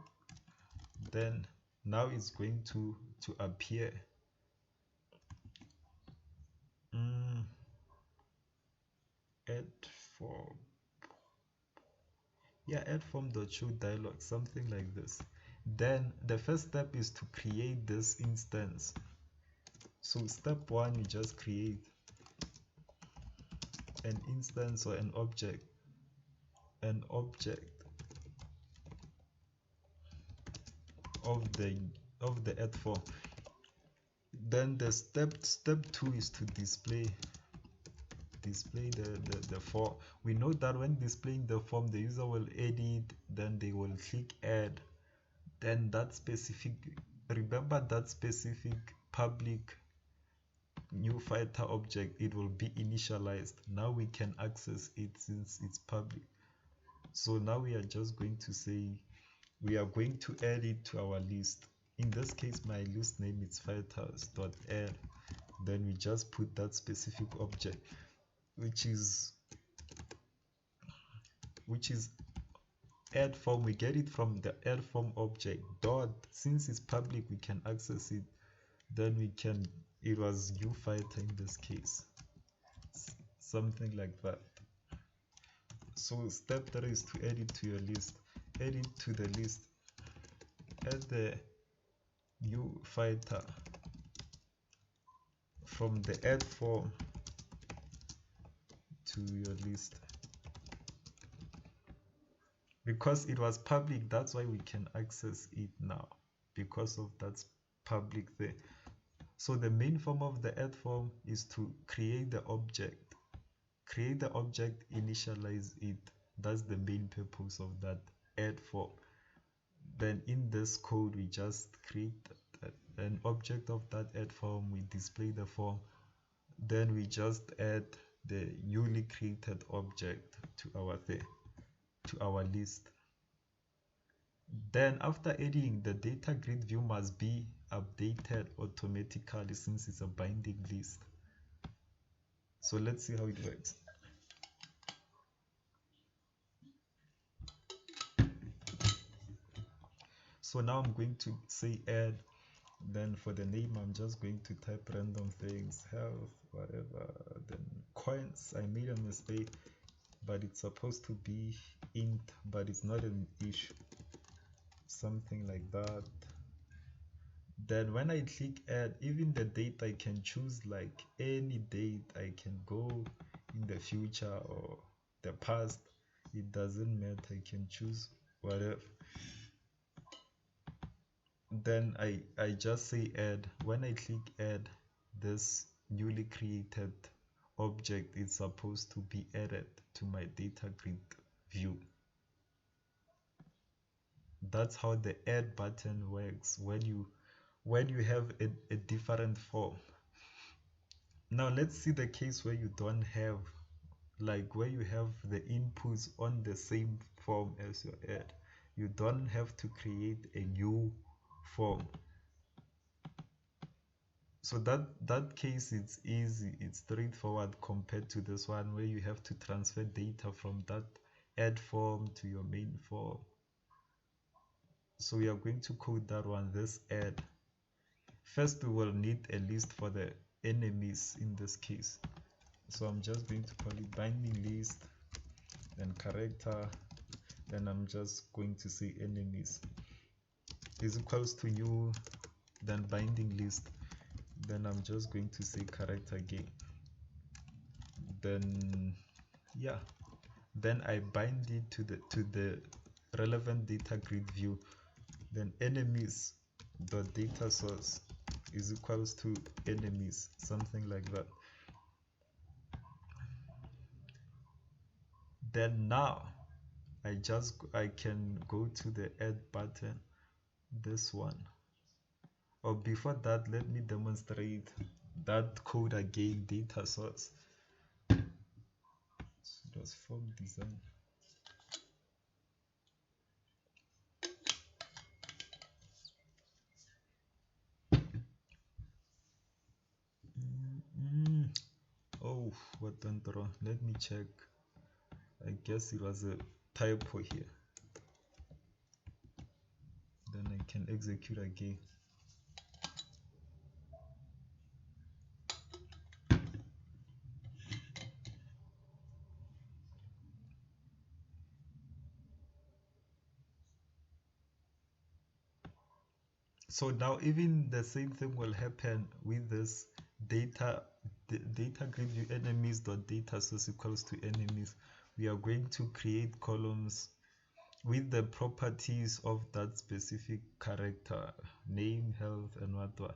Then now it's going to appear. Add form. Yeah, add form dot show dialog, something like this. Then the first step is to create this instance. So step one, you just create an instance or an object of the add form. Then the step two is to display display the form. We know that when displaying the form, the user will edit, then they will click add, then that specific, remember that specific public new fighter object, it will be initialized. Now we can access it since it's public. So now we are just going to say we are going to add it to our list. In this case, my list name is fighters.add. Then we just put that specific object, which is add form. We get it from the add form object dot, since it's public we can access it. Then we can, it was new fighter in this case, something like that. So step 3 is to add it to your list. Add it to the list, add the new fighter from the add form to your list. Because it was public, that's why we can access it now, because of that public there. So the main form of the add form is to create the object. Create the object, initialize it. That's the main purpose of that add form. Then in this code, we just create an object of that add form. We display the form. Then we just add the newly created object to our list. Then after adding, the data grid view must be updated automatically since it's a binding list. So let's see how it works. So now I'm going to say add. Then for the name, I'm just going to type random things, health, whatever. Then coins, I made a mistake, but it's supposed to be int, but it's not an issue, something like that. Then when I click add, even the date, I can choose like any date. I can go in the future or the past, it doesn't matter. I can choose whatever. Then I just say add. When I click add, this newly created object is supposed to be added to my data grid view. That's how the add button works when you have a different form. Now let's see the case where you don't have, like where you have the inputs on the same form as your add. You don't have to create a new form. So that case, it's easy, it's straightforward compared to this one where you have to transfer data from that add form to your main form. So we are going to code that one, this add. First we will need a list for the enemies in this case. So I'm just going to call it binding list, then character, then I'm just going to say enemies is equals to new, then binding list, then I'm just going to say character again. Then yeah, then I bind it to the relevant data grid view. Then enemies dot data source is equals to enemies, something like that. Then now I can go to the add button, this one. Or before that, let me demonstrate that code again. Data source, so it was form design. Oh, what went wrong? Let me check. I guess it was a typo here. Then I can execute again. So now even the same thing will happen with this data grid view enemies dot data source equals to enemies. We are going to create columns with the properties of that specific character, name, health, and what.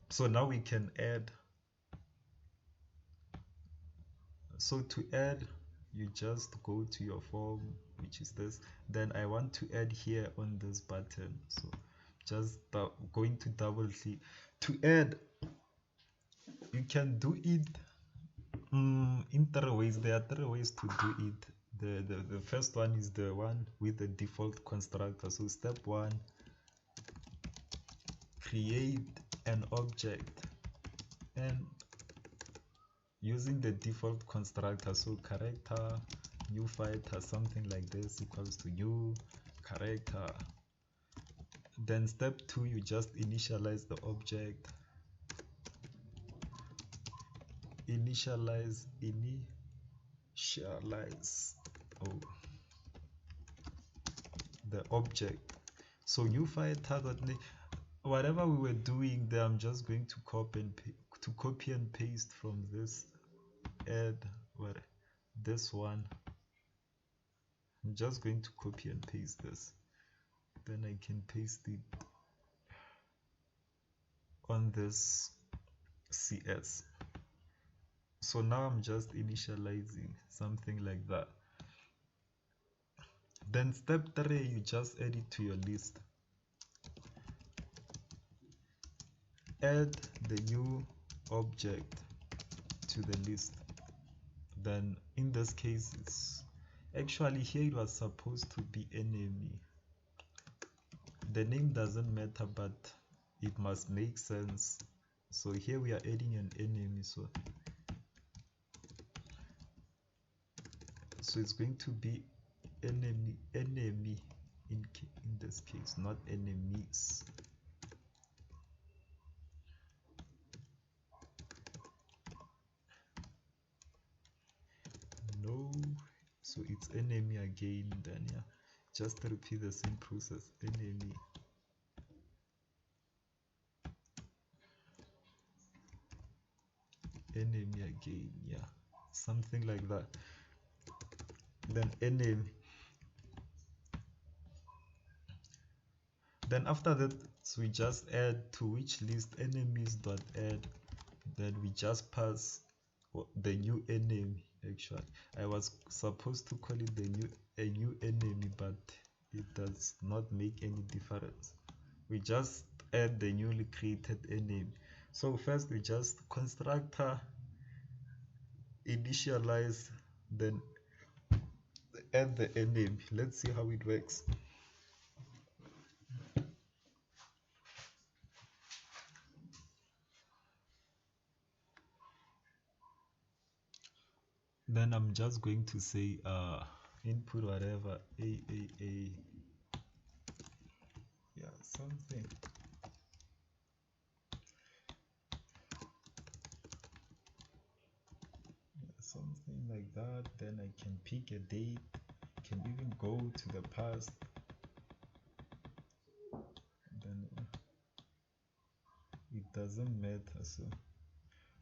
So now we can add So to add, you just go to your form, which is this. Then I want to add here on this button, so just going to double click to add. You can do it in 3 ways. There are 3 ways to do it. The first one is the one with the default constructor. So step 1, create an object and using the default constructor. So character new fighter, something like this, equals to new character. Then step 2, you just initialize the object. Initialize the object. So new fighter, whatever we were doing there, I'm just going to copy and paste from this. Add this one. I'm just going to copy and paste this. Then I can paste it on this CS. So now I'm just initializing something like that. Then step 3, you just add it to your list. Add the new object to the list. Then in this case, it's actually here it was supposed to be enemy. The name doesn't matter, but it must make sense. So here we are adding an enemy, so it's going to be enemy in this case, not enemies. No, so it's enemy again. Then yeah, just repeat the same process. Enemy again, yeah, something like that. Then enemy. Then after that, so we just add to which list enemies.add. Then we just pass the new enemy. Actually, I was supposed to call it a new enemy, but it does not make any difference. We just add the newly created enemy. So first we just constructor initialize, then add the enemy. Let's see how it works. Then I'm just going to say input whatever, a yeah, something. Something like that. Then I can pick a date, can even go to the past. Then it doesn't matter. So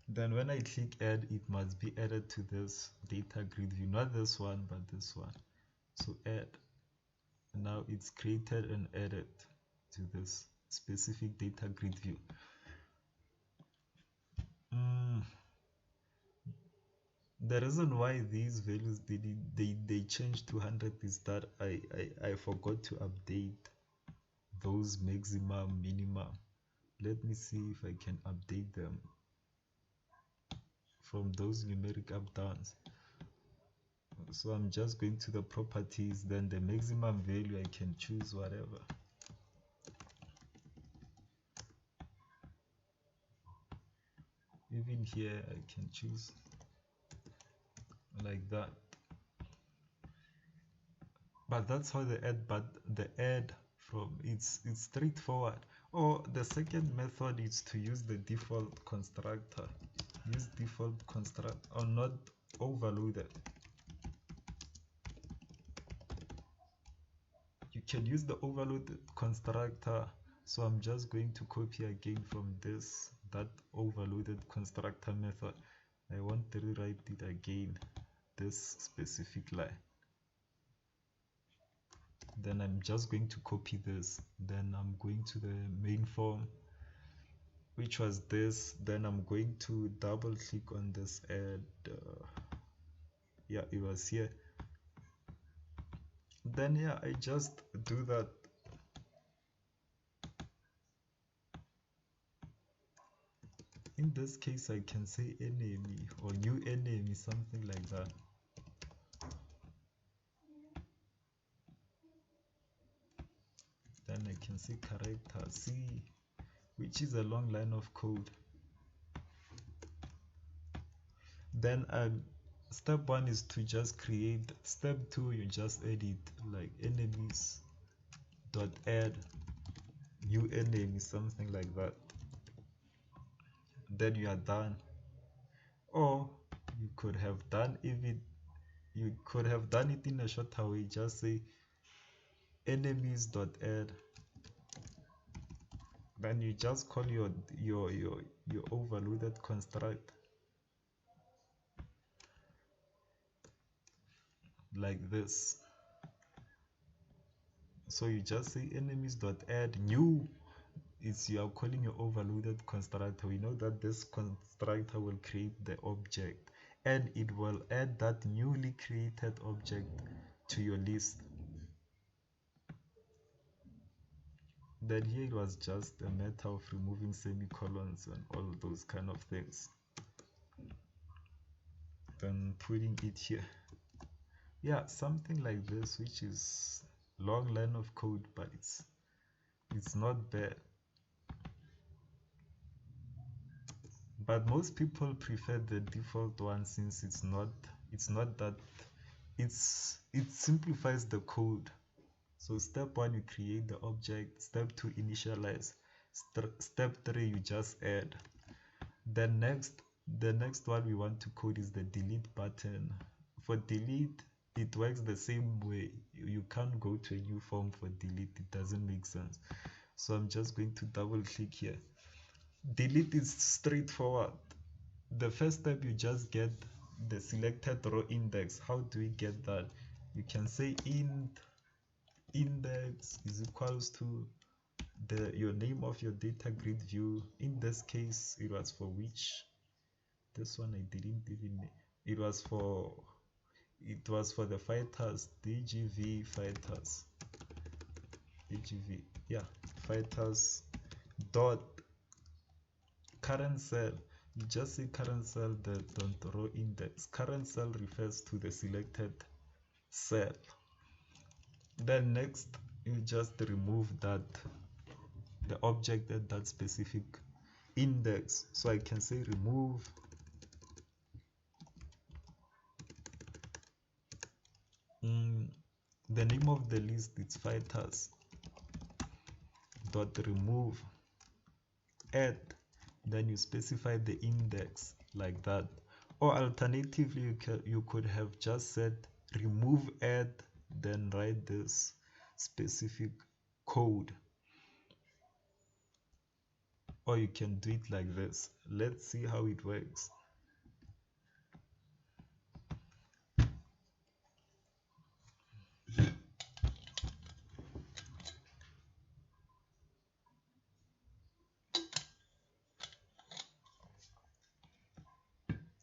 then when I click add, it must be added to this data grid view, not this one but this one. So add. Now it's created and added to this specific data grid view. The reason why these values they changed to 100 is that I forgot to update those maximum minimum. Let me see if I can update them from those numeric up downs. So I'm just going to the properties, then the maximum value I can choose whatever. Even here I can choose like that. But that's how the add from it's straightforward. Or the second method is to use the default constructor. Use default construct or not overloaded. You can use the overloaded constructor. So I'm just going to copy again from that overloaded constructor method. I want to rewrite it again, this specific line. Then I'm just going to copy this. Then I'm going to the main form, which was this. Then I'm going to double click on this add Yeah, it was here. Then yeah, I just do that. In this case, I can say enemy or new enemy, something like that. Then I can say character C, which is a long line of code. Then step 1 is to just create. Step 2, you just edit like enemies dot add new enemy, something like that. Then you are done. Or you could have done even you could have done it in a shorter way. Just say enemies dot add. Then you just call your overloaded construct like this. So you just say enemies dot add new. Is you are calling your overloaded constructor. We know that this constructor will create the object and it will add that newly created object to your list. Then here it was just a matter of removing semicolons and all those kind of things, then putting it here. Yeah, something like this, which is long line of code, but it's not bad. But most people prefer the default one, since it's not that it simplifies the code. So step 1, you create the object. Step 2, initialize. Step 3, you just add. Then the next one we want to code is the delete button. For delete, it works the same way. You can't go to a new form for delete, it doesn't make sense. So I'm just going to double click here. Delete is straightforward. The first step, you just get the selected row index. How do we get that? You can say int index is equals to your name of your data grid view. In this case, it was for which, this one I didn't even, it was for the fighters, dgv fighters, dgv, yeah, fighters dot current cell. You just say current cell dot row index. Current cell refers to the selected cell. Then next, you just remove the object at that specific index. So I can say remove the name of the list, it's fighters dot remove add. Then you specify the index like that. Or alternatively, you could have just said remove add, then write this specific code. Or you can do it like this. Let's see how it works.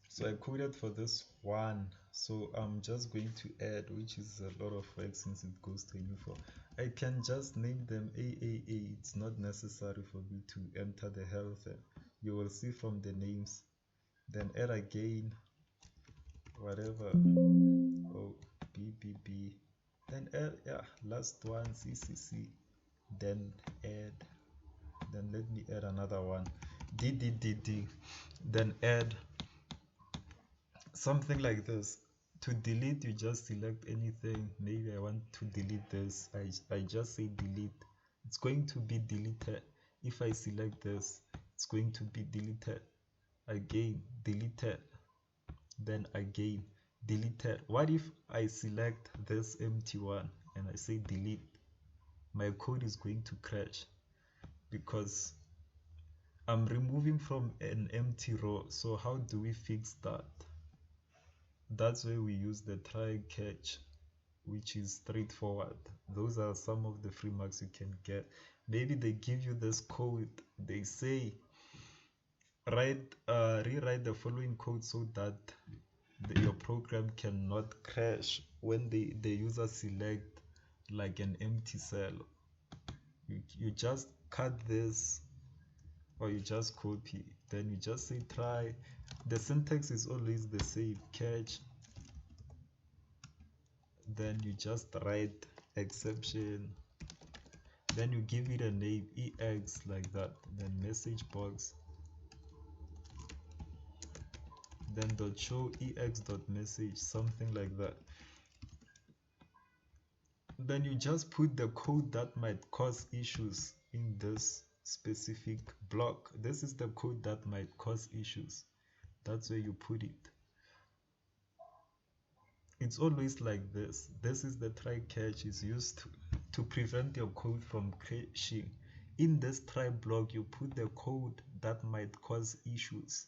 So I coded for this one, so I'm just going to add, which is a lot of work since it goes to a new form. I can just name them AAA. It's not necessary for me to enter the health. You will see from the names. Then add again, whatever. Oh, BBB. Then add, yeah, last one, CCC. Then add. Then let me add another one, DDDD. Then add something like this. To delete, you just select anything. Maybe I want to delete this. I just say delete. It's going to be deleted. If I select this, it's going to be deleted. Again, deleted. Then again, deleted. What if I select this empty one and I say delete? My code is going to crash because I'm removing from an empty row. So how do we fix that? That's why we use the try catch, which is straightforward. Those are some of the free marks you can get. Maybe they give you this code. They say rewrite the following code so that your program cannot crash when the user select like an empty cell. You just cut this, or you just copy, then you just say try. The syntax is always the same: catch, then you just write exception, then you give it a name, ex, like that, then message box, then dot show ex dot message, something like that. Then you just put the code that might cause issues in this specific block. This is the code that might cause issues. That's where you put it. It's always like this. This is the try catch is used to prevent your code from crashing. In this try block, you put the code that might cause issues.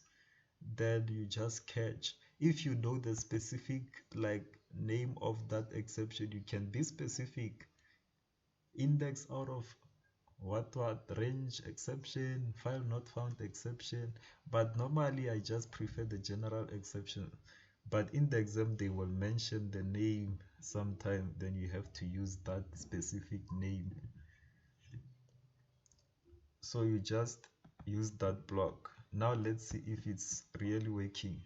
Then you just catch. If you know the specific like name of that exception, you can be specific. Index out of what range exception, file not found exception, but normally I just prefer the general exception. But in the exam they will mention the name sometime, then you have to use that specific name. So you just use that block. Now let's see if it's really working.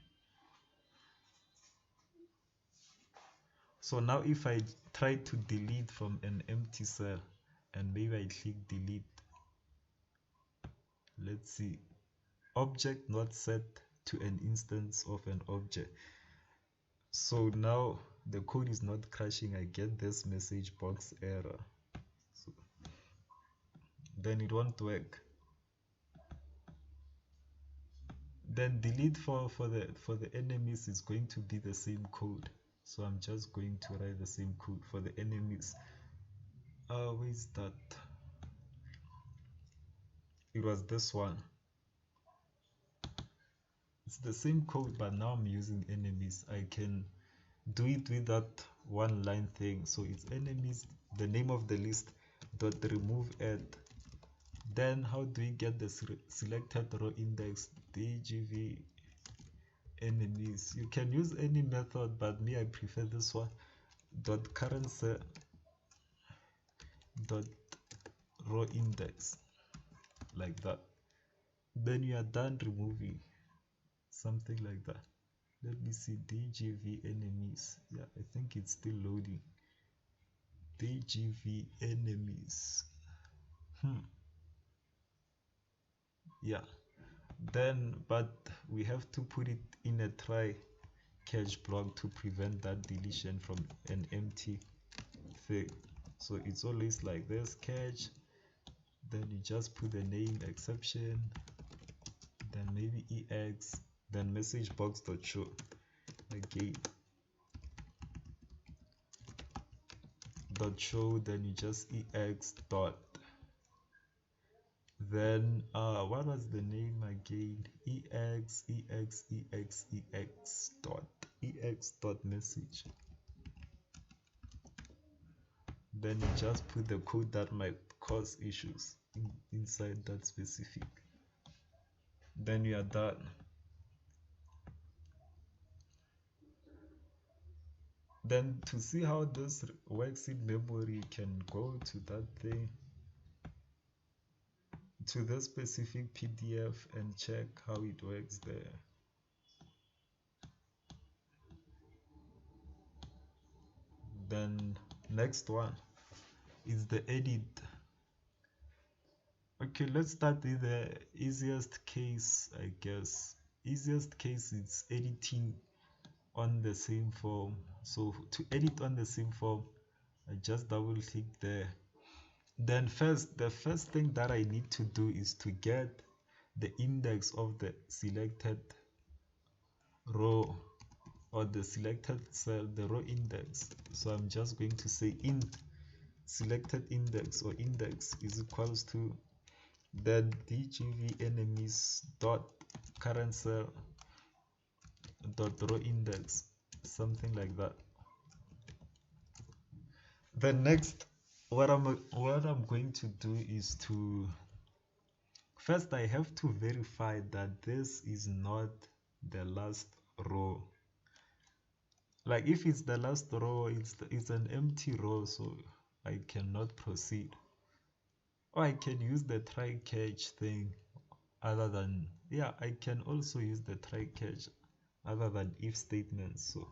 So now if I try to delete from an empty cell, and maybe I click delete, let's see, object not set to an instance of an object. So now the code is not crashing. I get this message box error, so then it won't work. Then delete for the enemies is going to be the same code, so I'm just going to write the same code for the enemies. Where is that? It was this one. It's the same code, but now I'm using enemies. I can do it with that one line thing. So it's enemies, the name of the list dot remove add. Then how do we get the selected row index? DGV enemies. You can use any method, but me, I prefer this one. Dot current cell dot row index, like that. Then you are done removing, something like that. Let me see, DGV enemies. Yeah, I think it's still loading. DGV enemies. Yeah. Then, but we have to put it in a try catch block to prevent that deletion from an empty thing. So it's always like this: catch, then you just put the name exception, then maybe ex, then message box dot show again dot show, then you just ex dot, then what was the name again? Ex dot message. Then you just put the code that might cause issues inside that specific. Then you are done. Then to see how this works in memory, you can go to that thing, to the specific PDF, and check how it works there. Then next one is the edit. Okay, let's start with the easiest case, I guess. Easiest case is editing on the same form. So to edit on the same form, I just double click there. Then the first thing that I need to do is to get the index of the selected row or the selected cell, the row index. So I'm just going to say int selected index, or index, is equals to then dgv enemies dot current cell dot row index, something like that. Then next, what I'm going to do is to first I have to verify that this is not the last row. Like if it's the last row, it's an empty row, so I cannot proceed. Or I can use the try catch thing other than, yeah, I can also use the try catch other than if statements. So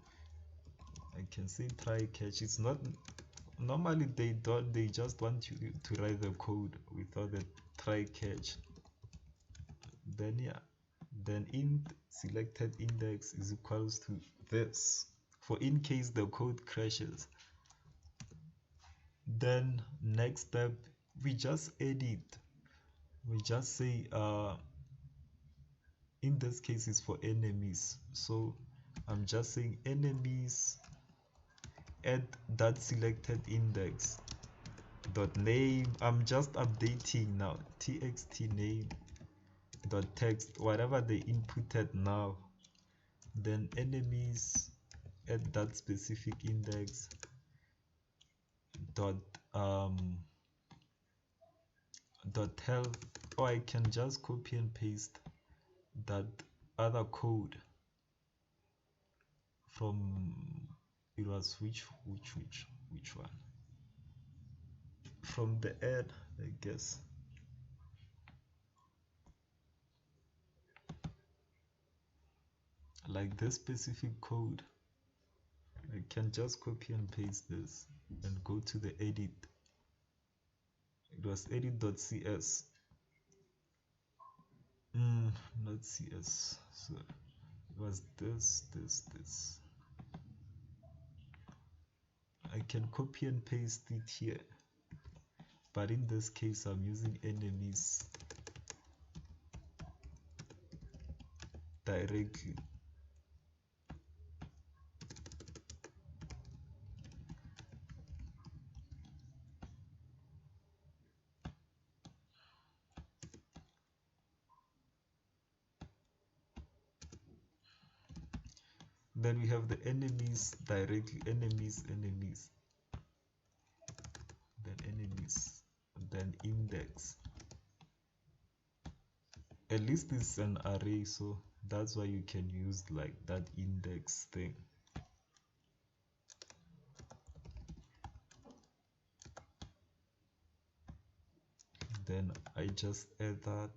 I can say try catch. It's not normally they just want you to write the code without the try catch. Then yeah, then int selected index is equals to this for in case the code crashes. Then next step, we just edit. We just say in this case is for enemies, so I'm just saying enemies add that selected index dot name. I'm just updating now, txt name dot text, whatever they inputted now. Then enemies at that specific index dot dot health, or I can just copy and paste that other code from, it was which one, from the ad, I guess. Like this specific code, I can just copy and paste this and go to the edit. It was edit.cs. Not cs, so it was this. I can copy and paste it here, but in this case I'm using enemies directly. Then we have the enemies directly, enemies, then enemies, then index. At least it's an array, so that's why you can use like that index thing. Then I just add that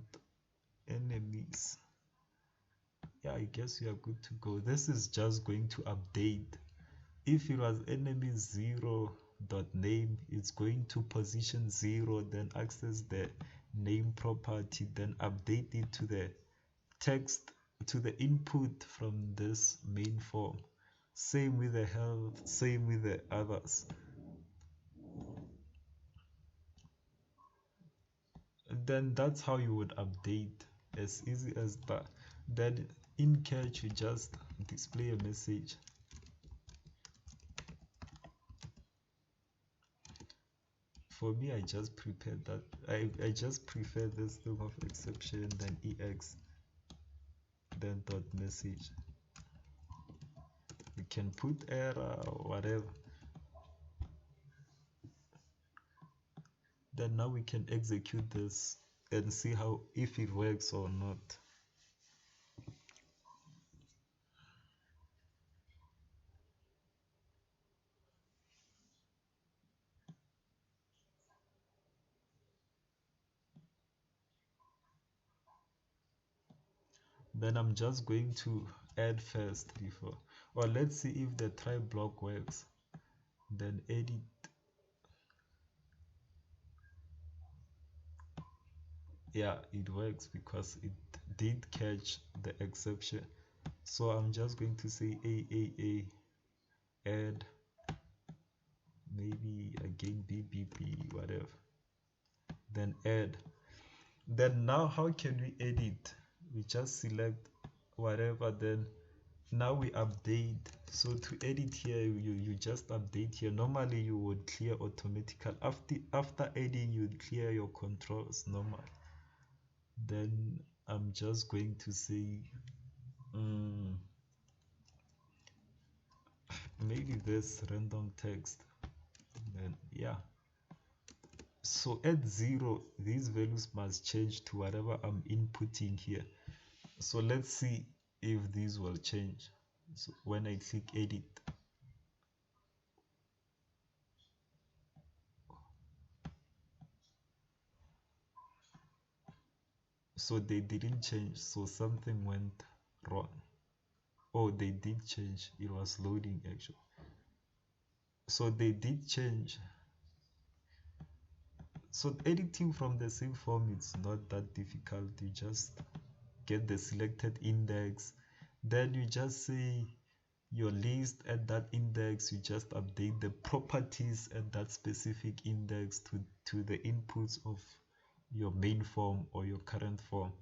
enemies. Yeah, I guess we are good to go. This is just going to update. If it was enemy 0 dot name, it's going to position 0, then access the name property, then update it to the text, to the input from this main form. Same with the health, same with the others. Then that's how you would update, as easy as that. Then in catch, you just display a message. For me, I just prepared that. I just prefer this thing of exception, then ex, then dot message. You can put error or whatever. Then now we can execute this and see how, if it works or not. Then I'm just going to add first before, or let's see if the try block works. Then edit. Yeah, it works because it did catch the exception. So I'm just going to say a add, maybe again bbb, whatever, then add. Then now how can we edit? We just select whatever, then now we update. So to edit here, you just update here. Normally you would clear automatically. After adding, you'd clear your controls normal. Then I'm just going to say maybe this random text, then yeah. So at 0, these values must change to whatever I'm inputting here. So let's see if these will change. So when I click edit, So they didn't change, so something went wrong. Oh, they did change, it was loading actually. So they did change. So editing from the same form, it's not that difficult. You just get the selected index, then you just say your list at that index, you just update the properties at that specific index to the inputs of your main form or your current form.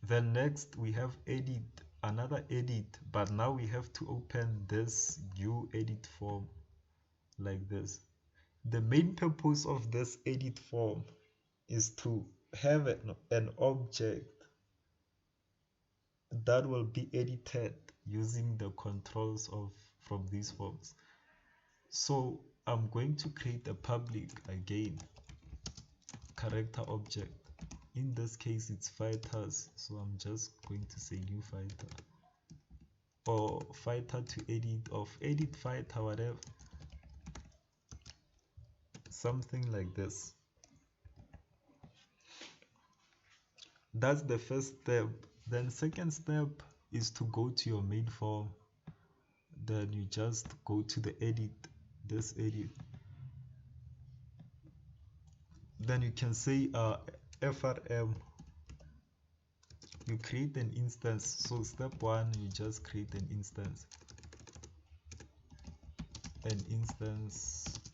Then next we have edit, another edit, but now we have to open this new edit form like this. The main purpose of this edit form is to have an object that will be edited using the controls of from these forms. So I'm going to create a public again character object. In this case it's fighters, so I'm just going to say new fighter, or fighter to edit, of edit fighter, whatever, something like this. That's the first step. Then second step is to go to your main form, then you just go to the edit, this edit, then you can say frm, you create an instance. So step one, you just create an instance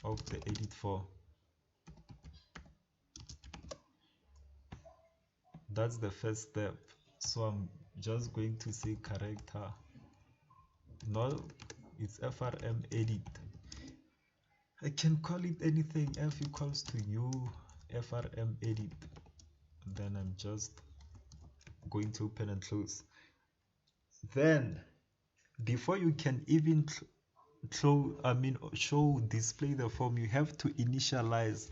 of the edit form. That's the first step. So I'm just going to say character, no, it's frm edit. I can call it anything, f equals to new frm edit. Then I'm just going to open and close. Then before you can even display the form, you have to initialize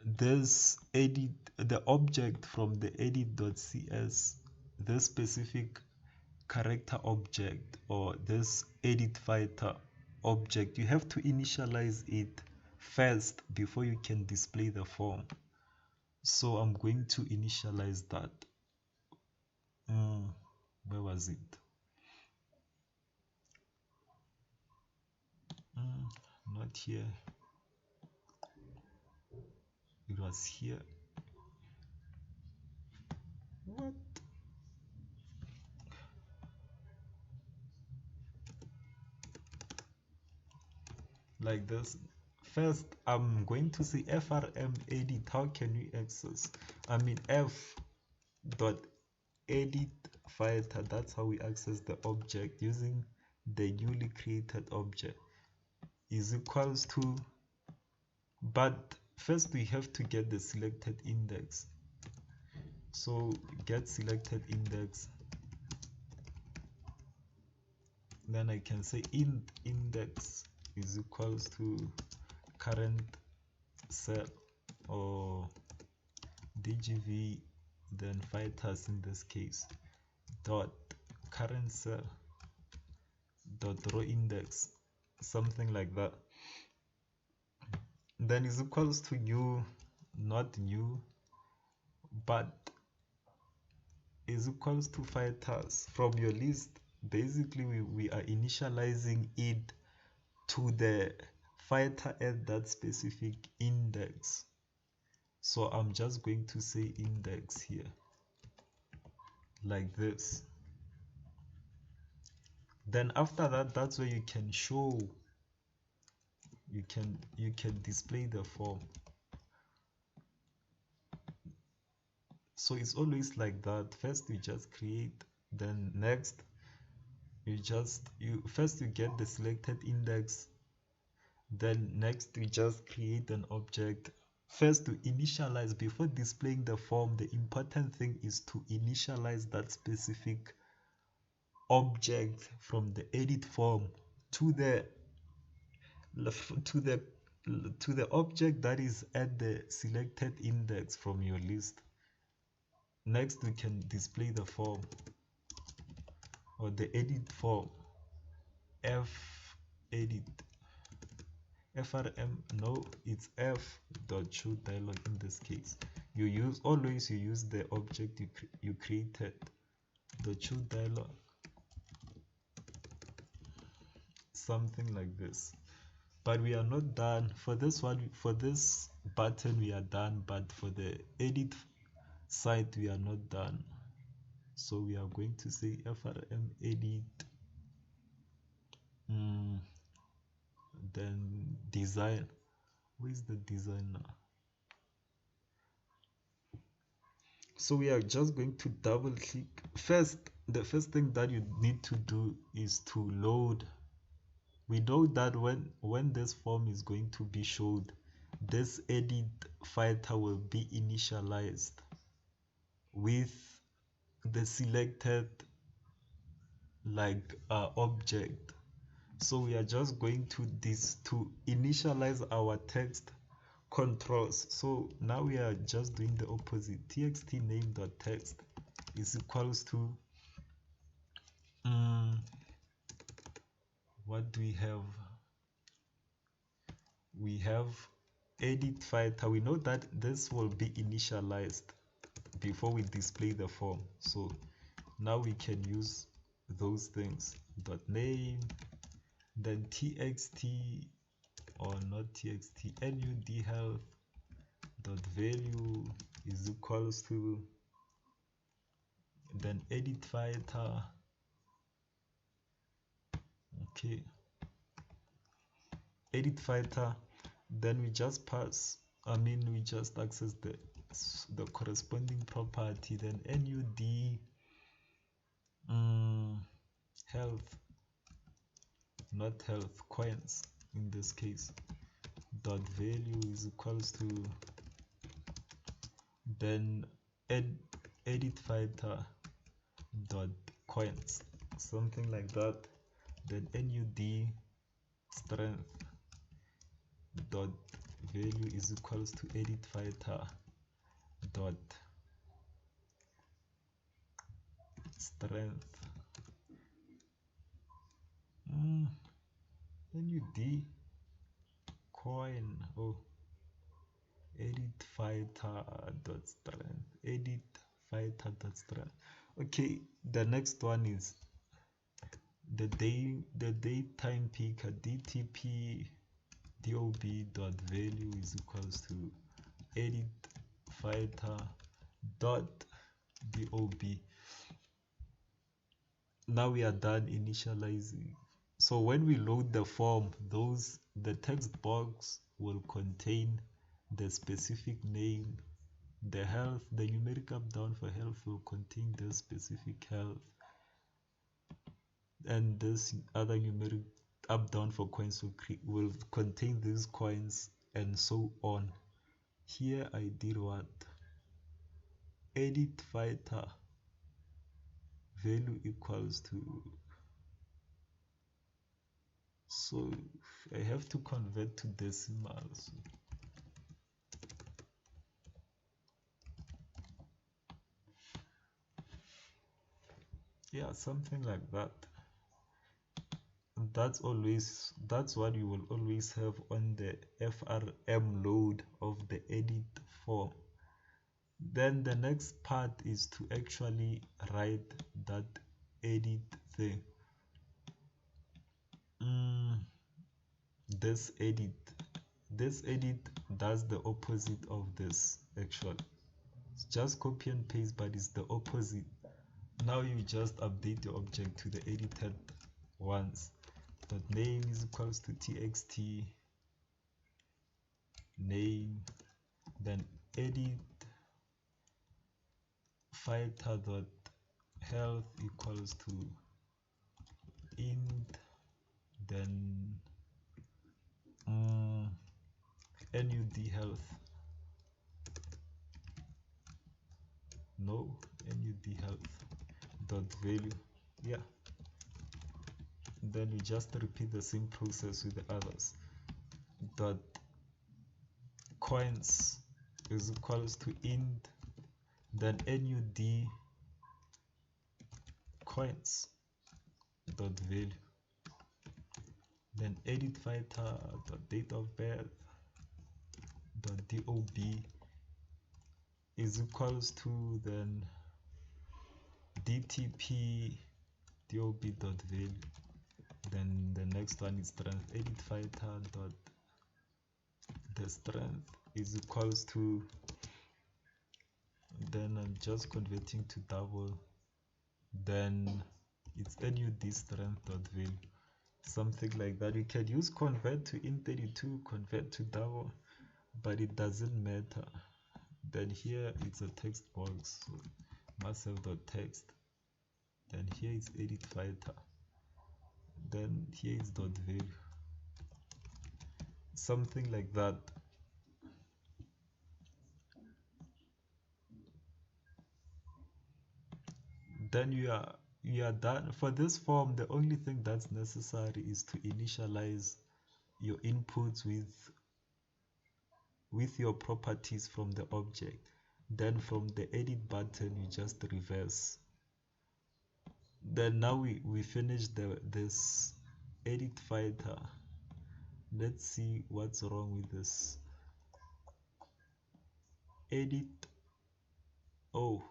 this edit, the object from the edit.cs, this specific character object, or this edit fighter object. You have to initialize it first before you can display the form. So I'm going to initialize that. Where was it? Not here, it was here. What? Like this. First I'm going to say frm edit. How can we access, f dot edit fighter, that's how we access the object using the newly created object, is equals to, but first we have to get the selected index. So get selected index, then I can say int index is equals to current cell, or dgv, then fighters in this case, dot current cell dot row index, something like that. Then is equals to new, not new, but is equals to fighters from your list. Basically we are initializing it to the fighter at that specific index. So I'm just going to say index here like this. Then after that, that's where you can show, you can display the form. So it's always like that. First you just create, then next you first you get the selected index, then next you just create an object. First to initialize, before displaying the form, the important thing is to initialize that specific object from the edit form to the object that is at the selected index from your list. Next we can display the form or the edit form, f edit frm, no, it's f dot show dialog. In this case, you always use the object you created, the show dialog, something like this. But we are not done for this one. For this button we are done, but for the edit side we are not done. So we are going to say frm edit, then design. Where's the design now? So we are just going to double click. The first thing that you need to do is to load. We know that when this form is going to be showed, this edit filter will be initialized with the selected object. So we are just going to initialize our text controls. So now we are just doing the opposite. Txt name.text is equals to what do we have? We have edit filter. We know that this will be initialized before we display the form. So now we can use those things. .name, then txt, or not txt, nud health dot value is equals to, then edit filter. Okay, edit filter, then we just we just access the corresponding property, then nud health, not health, coins in this case, dot value is equals to, then edit filter dot coins, something like that, then nud strength dot value is equals to edit filter dot strength nud coin, edit fighter dot strength, edit fighter dot strength. Okay, the next one is the date time picker, dtp dob dot value is equals to edit fighter dot dob. Now we are done initializing. So when we load the form, the text box will contain the specific name, the health, the numeric up down for health will contain the specific health, and this other numeric up down for coins will contain these coins, and so on. Here I did what? Edit fighter value equals to, so I have to convert to decimals. Yeah, something like that. That's what you will always have on the frm load of the edit form. Then the next part is to actually write that edit thing. This edit does the opposite of this actually. It's just copy and paste, but it's the opposite. Now you just update the object to the edited ones. Name is equals to txt name, then edit fighter dot health equals to int, then nud health, nud health dot value. Yeah, then you just repeat the same process with the others. Dot coins is equals to int, then nud coins dot value, then edit fighter dot date of birth dot dob is equals to then dtp dob dot value. Then the next one is strength, edit fighter dot the strength is equals to, then I'm just converting to double, then it's nud strength dot value, something like that. You can use convert to int32, convert to double, but it doesn't matter. Then here it's a text box, so must have dot text. Then here is edit fighter, then here is dot value, something like that. Then you are done. For this form, the only thing that's necessary is to initialize your inputs with your properties from the object. Then from the edit button you just reverse. Then now we finished this edit fighter. Let's see what's wrong with this edit. Oh,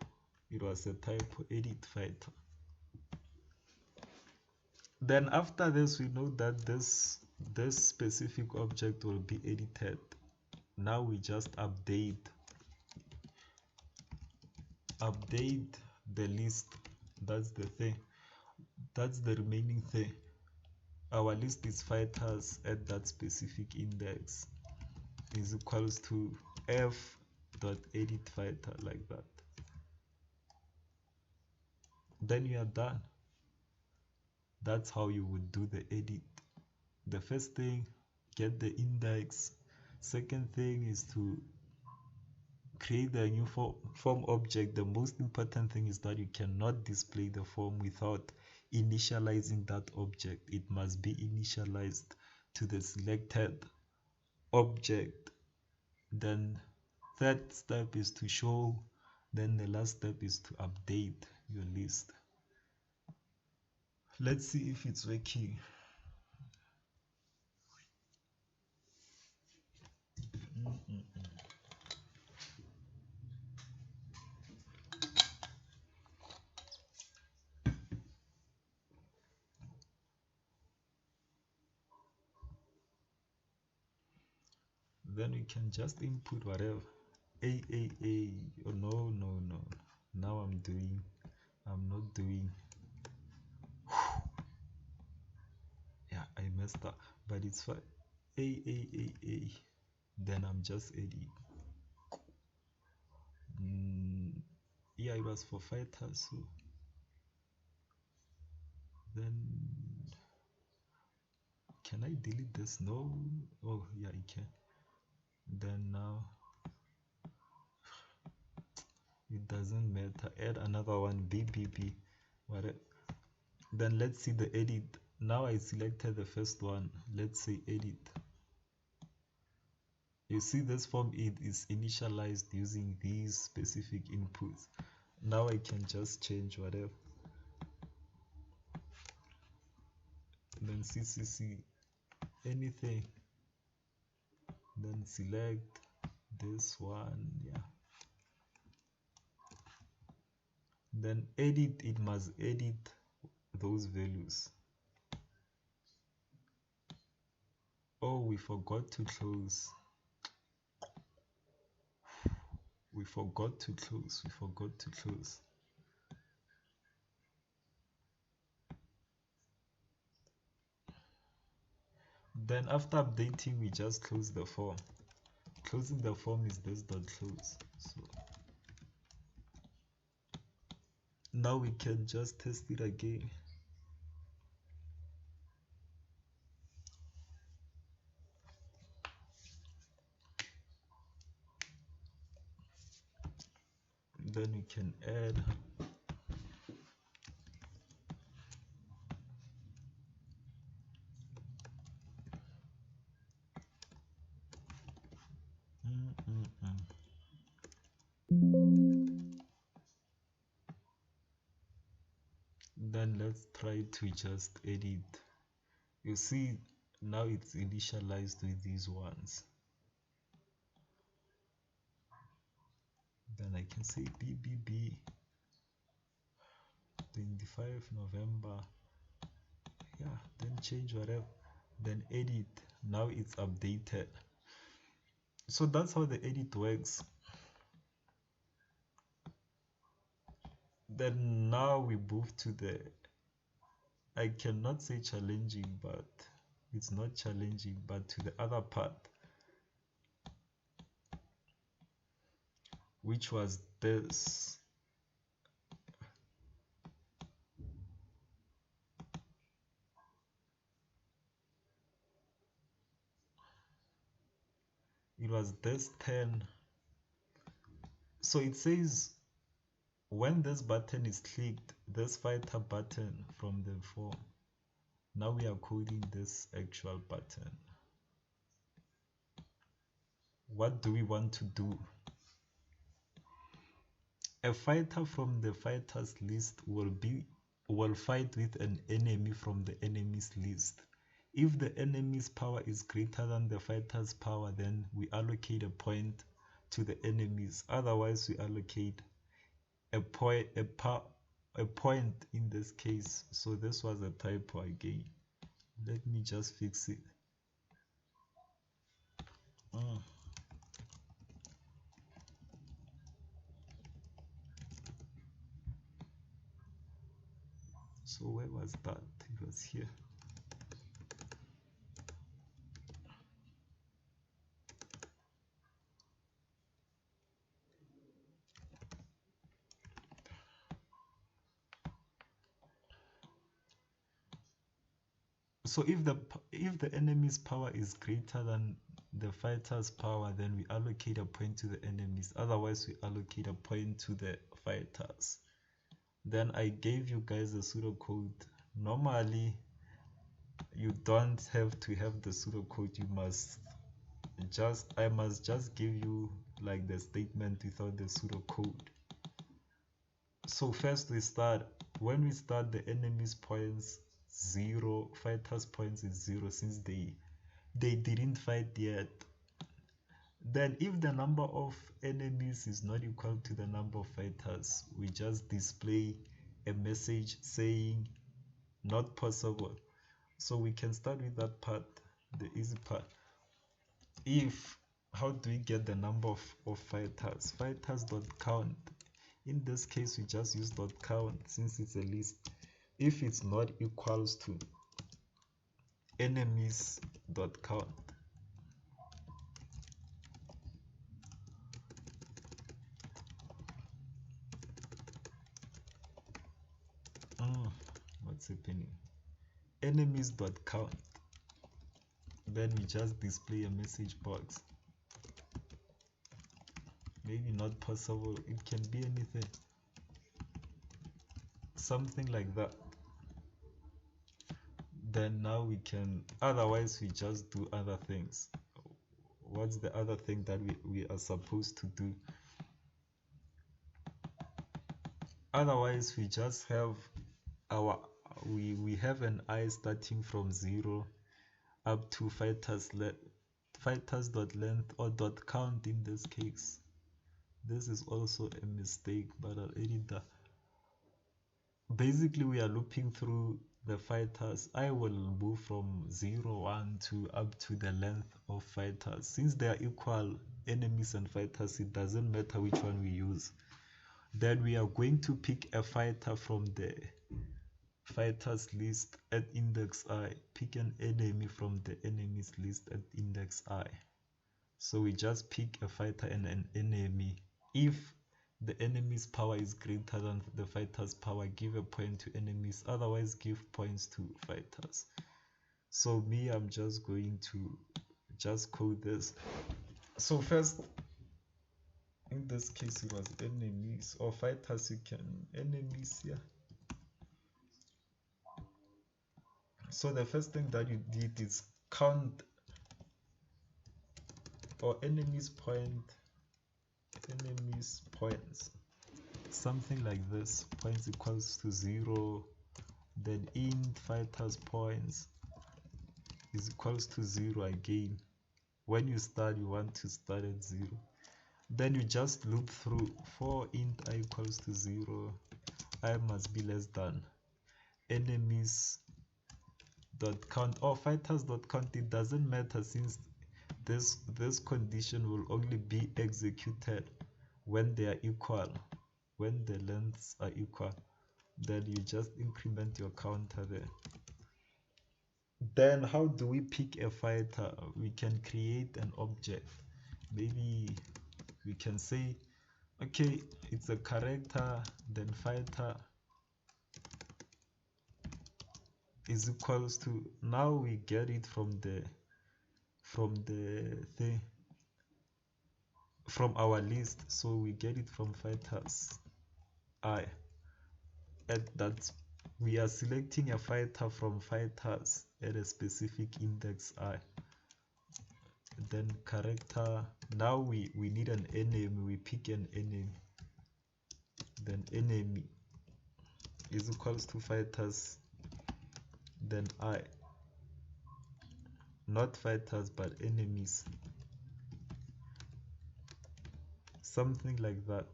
it was a typo, edit fighter. Then after this, we know that this specific object will be edited. Now we just update the list. That's the thing, that's the remaining thing. Our list is fighters at that specific index is equals to f dot edit fighter, like that. Then you are done. That's how you would do the edit. The first thing, get the index. Second thing is to create the new form object. The most important thing is that you cannot display the form without initializing that object. It must be initialized to the selected object. Then third step is to show. Then the last step is to update your list. Let's see if it's working. Then we can just input whatever. Oh, no. Now I'm not doing. Yeah, I messed up, but it's fine. Then I'm just editing. Yeah, it was for fighters, so then can I delete this? No. Oh yeah, I can. Then now it doesn't matter, add another one, bbb, whatever. Then let's see the edit. Now I selected the first one, let's say edit. You see this form, it is initialized using these specific inputs. Now I can just change whatever. Then ccc anything, then select this one, yeah. Then edit, it must edit those values. Oh, we forgot to close. We forgot to close. Then after updating, we just close the form. Closing the form is this dot close. So now we can just test it again. Then we can add Then let's try to just edit. You see, now it's initialized with these ones. Then I can say BBB 25 November, yeah, then change whatever, then edit. Now it's updated. So that's how the edit works. Then now we move to the, I cannot say challenging, but it's not challenging, but to the other part, which was this. It was this 10. So it says when this button is clicked, this fighter button from the form, now we are coding this actual button. What do we want to do? A fighter from the fighters list will fight with an enemy from the enemies list. If the enemy's power is greater than the fighter's power, then we allocate a point to the enemies. Otherwise, we allocate a point in this case. So this was a typo again. Let me just fix it. So where was that? It was here. So if the enemy's power is greater than the fighter's power, then we allocate a point to the enemies. Otherwise, we allocate a point to the fighters. Then I gave you guys the pseudocode. Normally, you don't have to have the pseudocode. I must just give you like the statement without the pseudocode. So first when we start, the enemy's points 0, fighters points is 0 since they didn't fight yet. Then if the number of enemies is not equal to the number of fighters, we just display a message saying not possible. So we can start with that part, the easy part. How do we get the number of fighters? Fighters.count. In this case, we just use .count since it's a list. If it's not equals to enemies.count, what's happening? Enemies.count, then we just display a message box. Maybe not possible, it can be anything, something like that. Then now we can, otherwise we just do other things. What's the other thing that we are supposed to do? Otherwise we just have we have an I starting from 0 up to fighters.length or .count in this case. This is also a mistake, but I'll edit that. Basically we are looping through the fighters. I will move from 0, 1 to up to the length of fighters. Since they are equal, enemies and fighters, it doesn't matter which one we use. Then we are going to pick a fighter from the fighters list at index I, pick an enemy from the enemies list at index I. So we just pick a fighter and an enemy. If the enemy's power is greater than the fighter's power, give a point to enemies, otherwise give points to fighters. So I'm just going to just code this. So first, in this case it was enemies or fighters, you can enemies here. So the first thing that you did is count or enemies points, something like this, points equals to 0, then int fighters points is equals to 0 again. When you start, you want to start at 0. Then you just loop through. For int I equals to 0, I must be less than enemies dot count or fighters dot count. It doesn't matter, since this condition will only be executed when they are equal, when the lengths are equal. Then you just increment your counter there. Then how do we pick a fighter? We can create an object. Maybe we can say, okay, it's a character, then fighter is equals to, now we get it from the thing, from our list. So we get it from fighters I, at that we are selecting a fighter from fighters at a specific index I. Then character, now we need an enemy, we pick an enemy, then enemy is equals to fighters, then I, not fighters but enemies, something like that.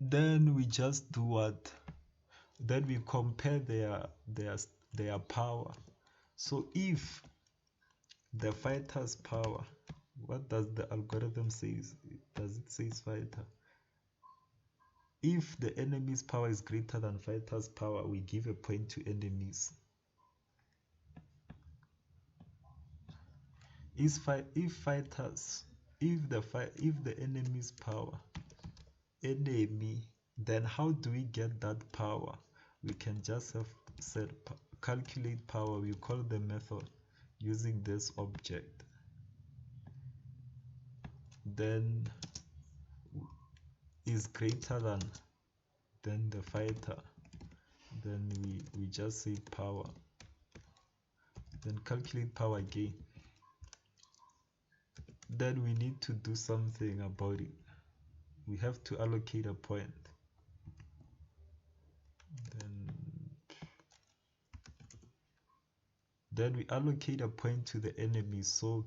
Then we just do what? Then we compare their power. So if the fighter's power, what does the algorithm say? Does it say fighter? If the enemy's power is greater than fighter's power, we give a point to enemies. If the enemy's power, enemy, then how do we get that power? We can just have said calculate power. We call the method using this object. Then is greater than the fighter, then we just say power, then calculate power again. Then we need to do something about it. We have to allocate a point. Then we allocate a point to the enemy. So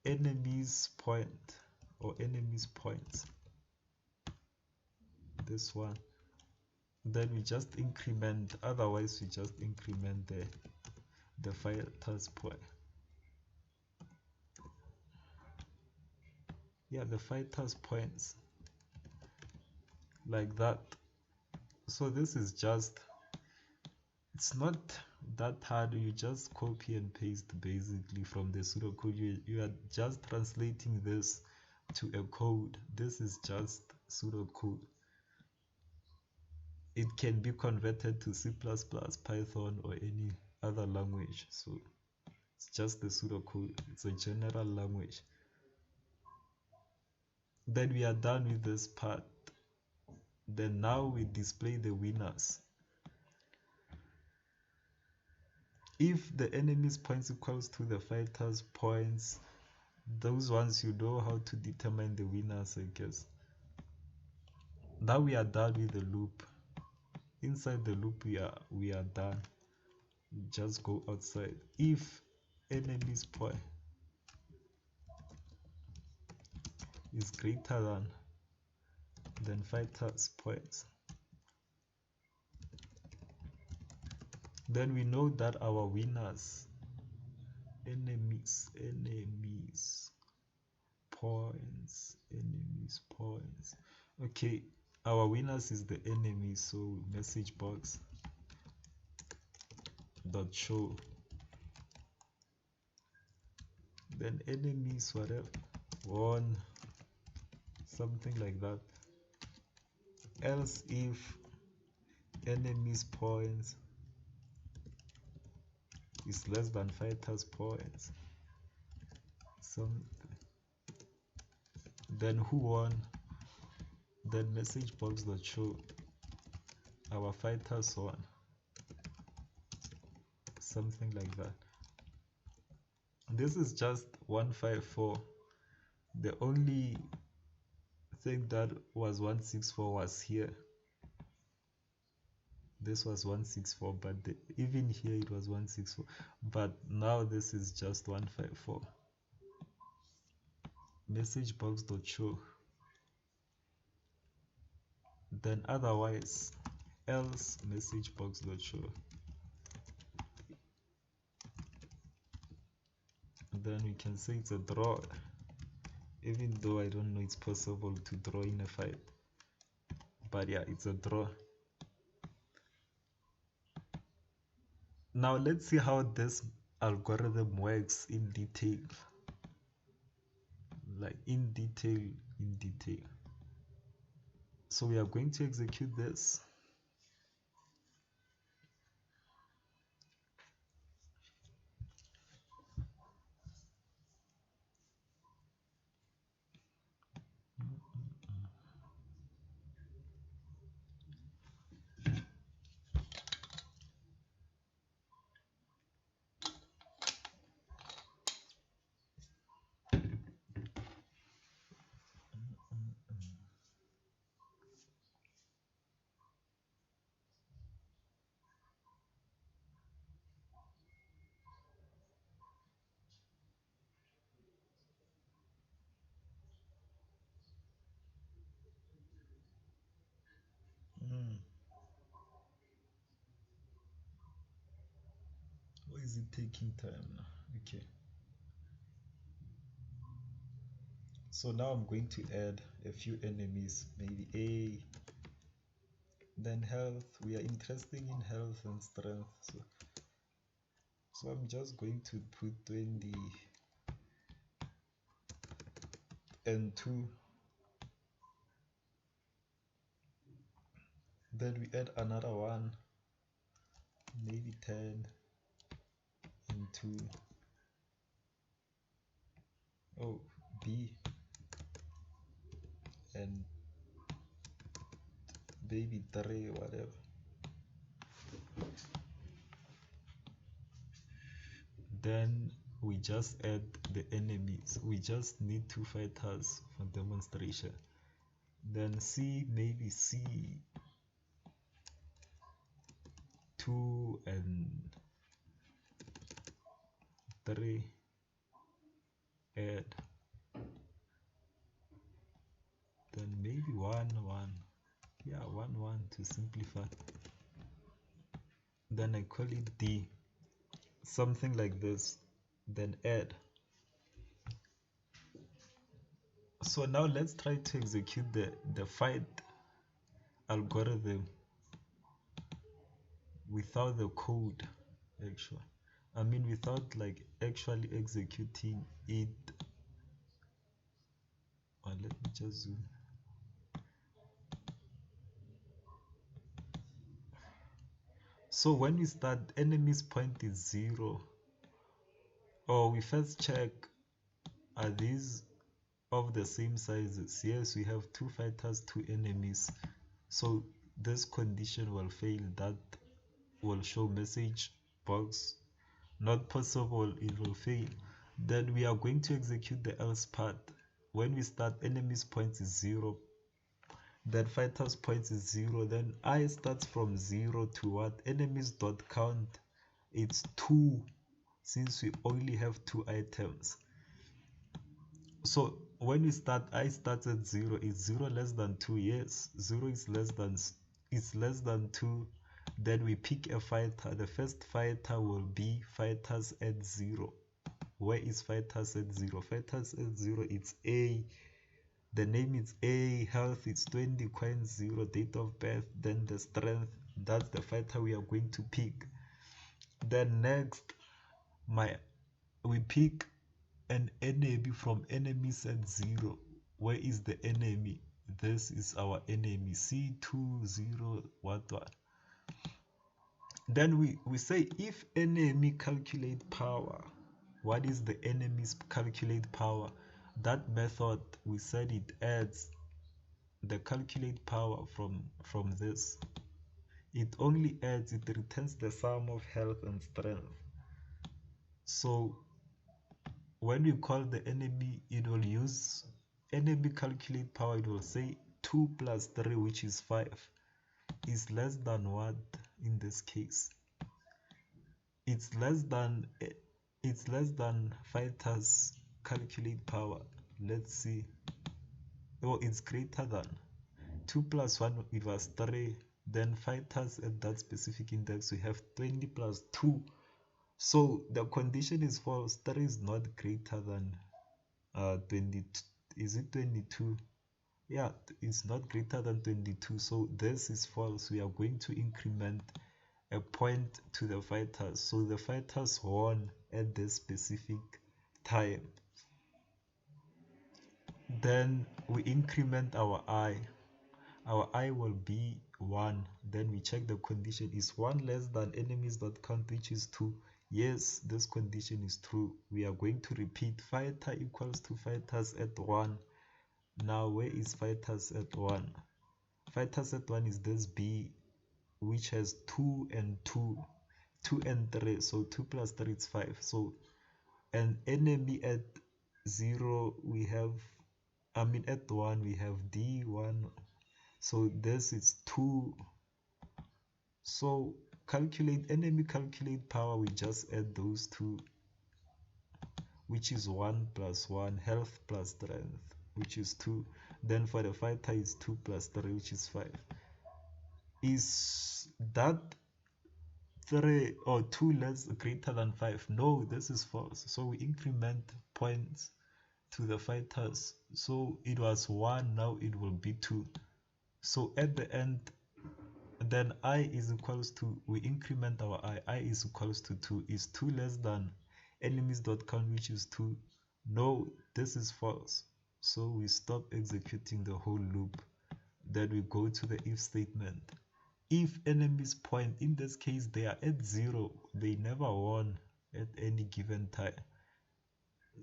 enemy's point, or enemy's points, this one. Then we just increment, otherwise we just increment the fighter's point. Yeah, the fighter's points, like that. So this is just, it's not that hard. You just copy and paste basically from the pseudocode. You are just translating this to a code. This is just pseudocode. It can be converted to C++, Python, or any other language. So it's just the pseudocode. It's a general language. Then we are done with this part. Then now we display the winners. If the enemy's points equals to the fighter's points, those ones, you know how to determine the winners, I guess. Now we are done with the loop. Inside the loop we are done. Just go outside. If enemy's point is greater than fighter's points, then we know that our winners, enemies points. Okay, our winners is the enemy, so message box dot show, then enemies whatever won, something like that. Else if enemies points is less than fighters points, something, then who won, then message box dot show our fighters won, something like that. This is just 154. The only thing that was 164 was here. this was 164, but even here it was 164, but now this is just 154. Message box.show. Then otherwise else message box.show. Then we can say it's a draw, even though I don't know it's possible to draw in a fight, but yeah, it's a draw. Now let's see how this algorithm works in detail, like in detail. So we are going to execute this. Why is it taking time now? Okay, so now I'm going to add a few enemies, maybe A, then health. We are interested in health and strength, so I'm just going to put 20 and 2. Then we add another one, maybe 10 and 2. Oh, B and maybe 3, whatever. Then we just add the enemies. We just need 2 fighters for demonstration. Then C, maybe C 2 and 3, add. Then maybe 1 1, yeah, 1 1 to simplify. Then I call it D, something like this, then add. So now let's try to execute the fight algorithm without the code, actually. I mean, without like actually executing it. Let me just zoom. So when we start, enemy's point is 0. Or we first check, are these of the same sizes? Yes, we have 2 fighters, 2 enemies. So this condition will fail. That will show message box not possible, it will fail. Then we are going to execute the else part. When we start, enemy's point is 0, then fighters point is 0, then I starts from 0 to what? Enemies dot count, it's 2, since we only have 2 items. So when we start, I start at 0. Is 0 less than 2? Yes, 0 is less than 2. Then we pick a fighter. The first fighter will be fighters at 0. Where is fighters at 0? Fighters at 0, it's A. The name is A, health is 20, coins 0, date of birth, then the strength. That's the fighter we are going to pick. Then next, we pick an enemy from enemies at 0. Where is the enemy? This is our enemy, C20 what. Then we say if enemy calculate power. What is the enemy's calculate power? That method, we said it adds the calculate power from this. It only adds, it returns the sum of health and strength. So when we call the enemy, it will use enemy calculate power. It will say 2 plus 3, which is 5, is less than what? this case. It's less than fighters calculate power. Let's see. Oh, it's greater than 2 plus 1, it was 3. Then fighters at that specific index, we have 20 plus 2. So the condition is false. 3 is not greater than 20. Is it 22? Yeah, it's not greater than 22. So this is false. We are going to increment a point to the fighters. So the fighters won at this specific time. Then we increment our I. Our I will be 1. Then we check the condition. Is 1 less than enemies.count, which is 2? Yes, this condition is true. We are going to repeat fighter equals to fighters at 1. Now where is fighters at 1? Fighters at 1 is this B, which has 2 and 2, 2 and 3. So 2 plus 3 is 5. So an enemy at 0 we have, at 1 we have D1. So this is 2. So enemy calculate power, we just add those two, which is 1 plus 1, health plus strength, which is 2. Then for the fighter is 2 plus 3, which is 5. Is that 3 or 2 less greater than 5? No, this is false. So we increment points to the fighters. So it was 1, now it will be 2. So at the end, then I is equals to, we increment our I is equals to 2. Is 2 less than enemies.count, which is 2? No, this is false. So we stop executing the whole loop. Then we go to the if statement. If enemies point, in this case they are at 0, they never won at any given time,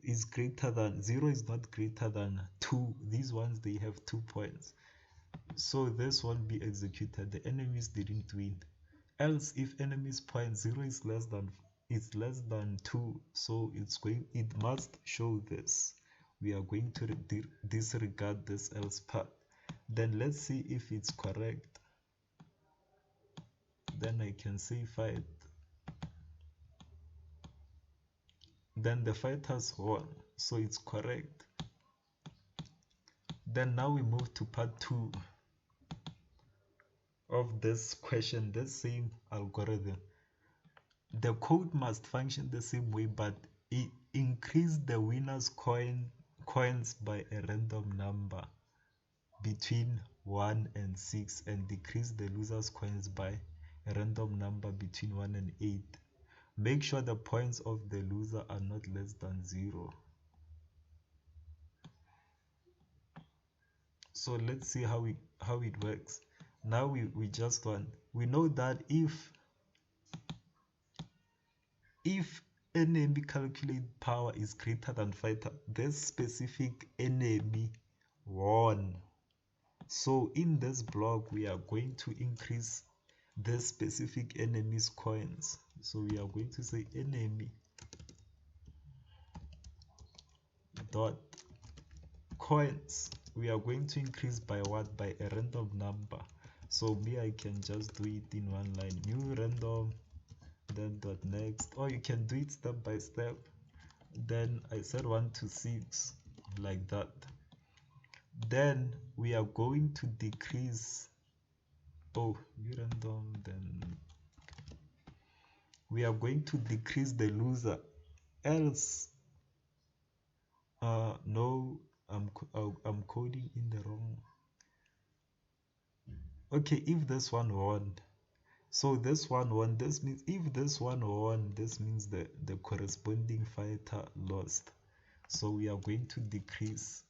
is greater than 0, is not greater than 2. These ones, they have 2 points. So this won't be executed. The enemies didn't win. Else, if enemies point 0 is less than 2, so it must show this. We are going to disregard this else part. Then let's see if it's correct. Then I can say fight. Then the fighters won, so it's correct. Then now we move to part 2 of this question, the same algorithm. The code must function the same way, but it increase the winner's coins by a random number between 1 and 6 and decrease the loser's coins by a random number between 1 and 8. Make sure the points of the loser are not less than 0. So let's see how it works. Now we know that if enemy calculate power is greater than fighter, this specific enemy won. So in this block we are going to increase this specific enemy's coins. So we are going to say enemy dot coins. We are going to increase by what? By a random number. So me, I can just do it in one line, new random, then dot next, or you can do it step by step. Then I said 1 to 6, like that. Then we are going to decrease, new random, then we are going to decrease the loser. Else no, I'm coding in the wrong. Okay, if this one won, so this one won, this means if this one won, this means the corresponding fighter lost. So we are going to decrease.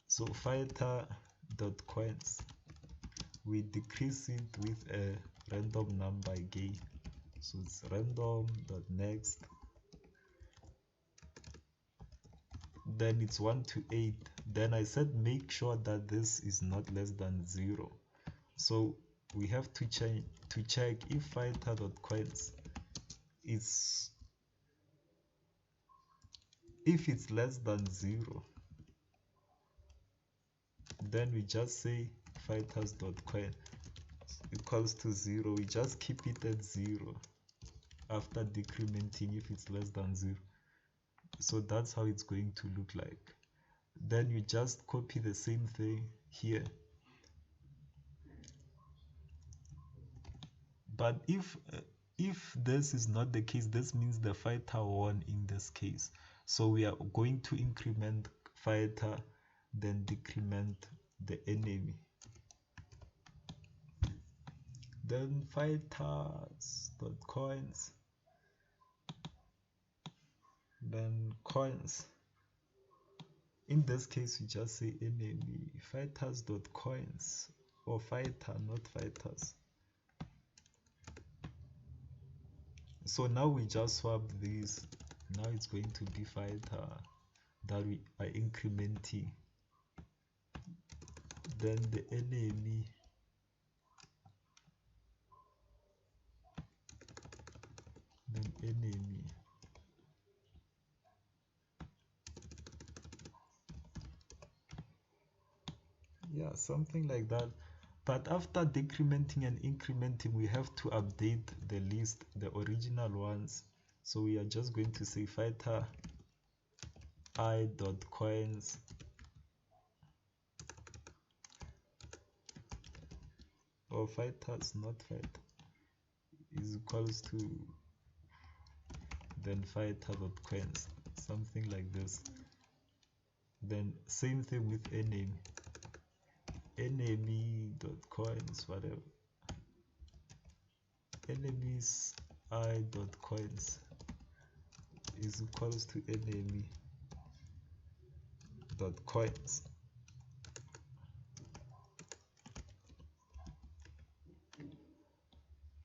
So fighter dot coins, we decrease it with a random number again. So it's random dot next, then it's 1 to 8. Then I said make sure that this is not less than 0. So we have to check if fighter.coins is, if it's less than 0, then we just say fighters.coin. equals to 0, we just keep it at 0 after decrementing if it's less than 0. So that's how it's going to look like. Then you just copy the same thing here. But if this is not the case, this means the fighter won in this case. So we are going to increment fighter, then decrement the enemy. Then fighters.coins, then coins. In this case, you just say enemy fighters.coins, or fighter, not fighters. So now we just swap these. Now it's going to be fighter that we are incrementing. Then the enemy, then enemy. Yeah, something like that. But after decrementing and incrementing, we have to update the list, the original ones. So we are just going to say fighter I.coins or fighters, not fighter, is equals to then fighter.coins, something like this. Then same thing with enemy.coins, whatever. Enemies I.coins is equals to enemy.coins.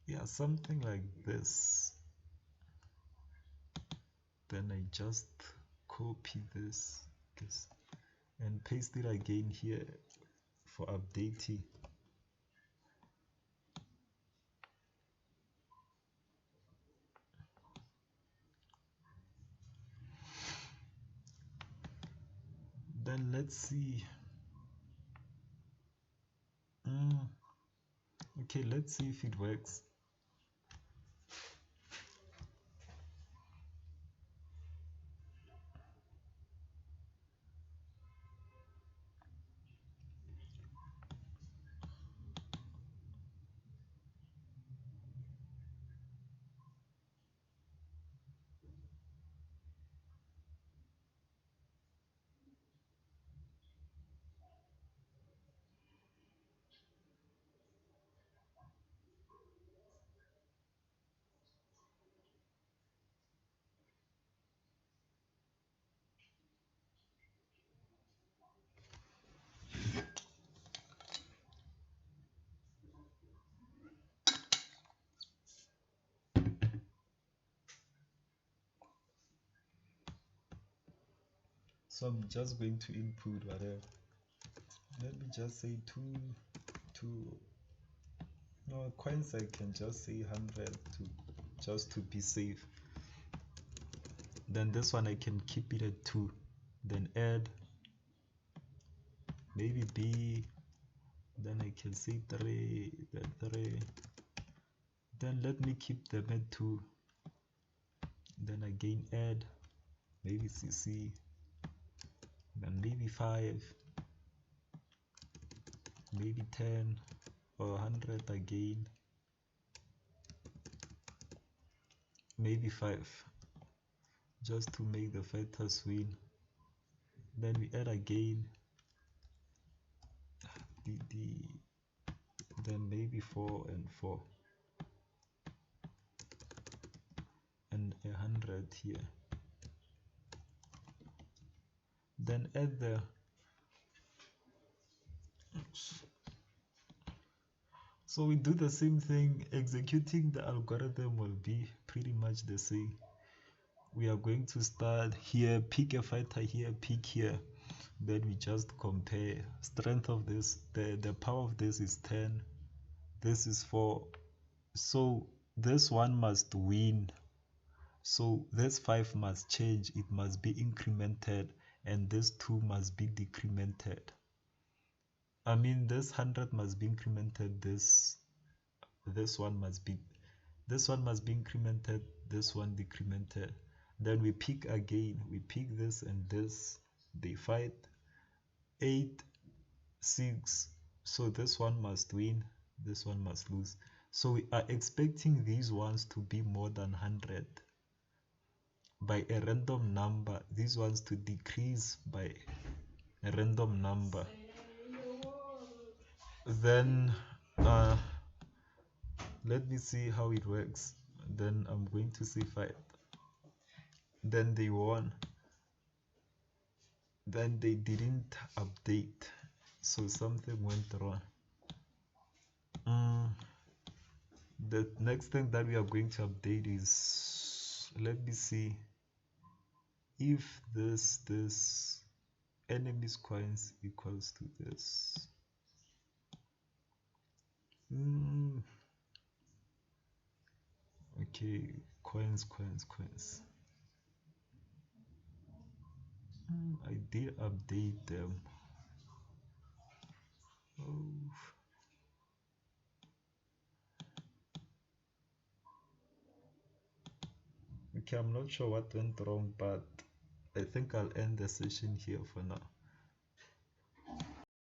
Yeah, something like this. Then I just copy this and paste it again here for updating. Then let's see. Okay, let's see if it works. So I'm just going to input whatever. Let me just say no coins. I can just say 100 just to be safe. Then this one I can keep it at 2. Then add maybe B. Then I can say 3. Then 3. Then let me keep them at 2. Then again add maybe CC. Then maybe 5. Maybe 10 or 100 again. Maybe 5. Just to make the fighters win. Then we add again then maybe 4 and 4 and 100 here. Then add the so we do the same thing. Executing the algorithm will be pretty much the same. We are going to start here, pick a fighter here, pick here. Then we just compare strength of this. The power of this is 10. This is 4. So this one must win. So this 5 must change. It must be incremented, and this 2 must be decremented. I mean, this 100 must be incremented. This this one must be incremented, this one decremented. Then we pick again, we pick this and this, they fight. 8, 6, so this one must win, this one must lose. So we are expecting these ones to be more than 100 by a random number, these ones to decrease by a random number. Then let me see how it works. Then I'm going to say fight. Then they won. Then they didn't update, so something went wrong. The next thing that we are going to update is, let me see if this enemies coins equals to this. Okay, coins. I did update them. Oh. Okay, I'm not sure what went wrong, but I think I'll end the session here for now.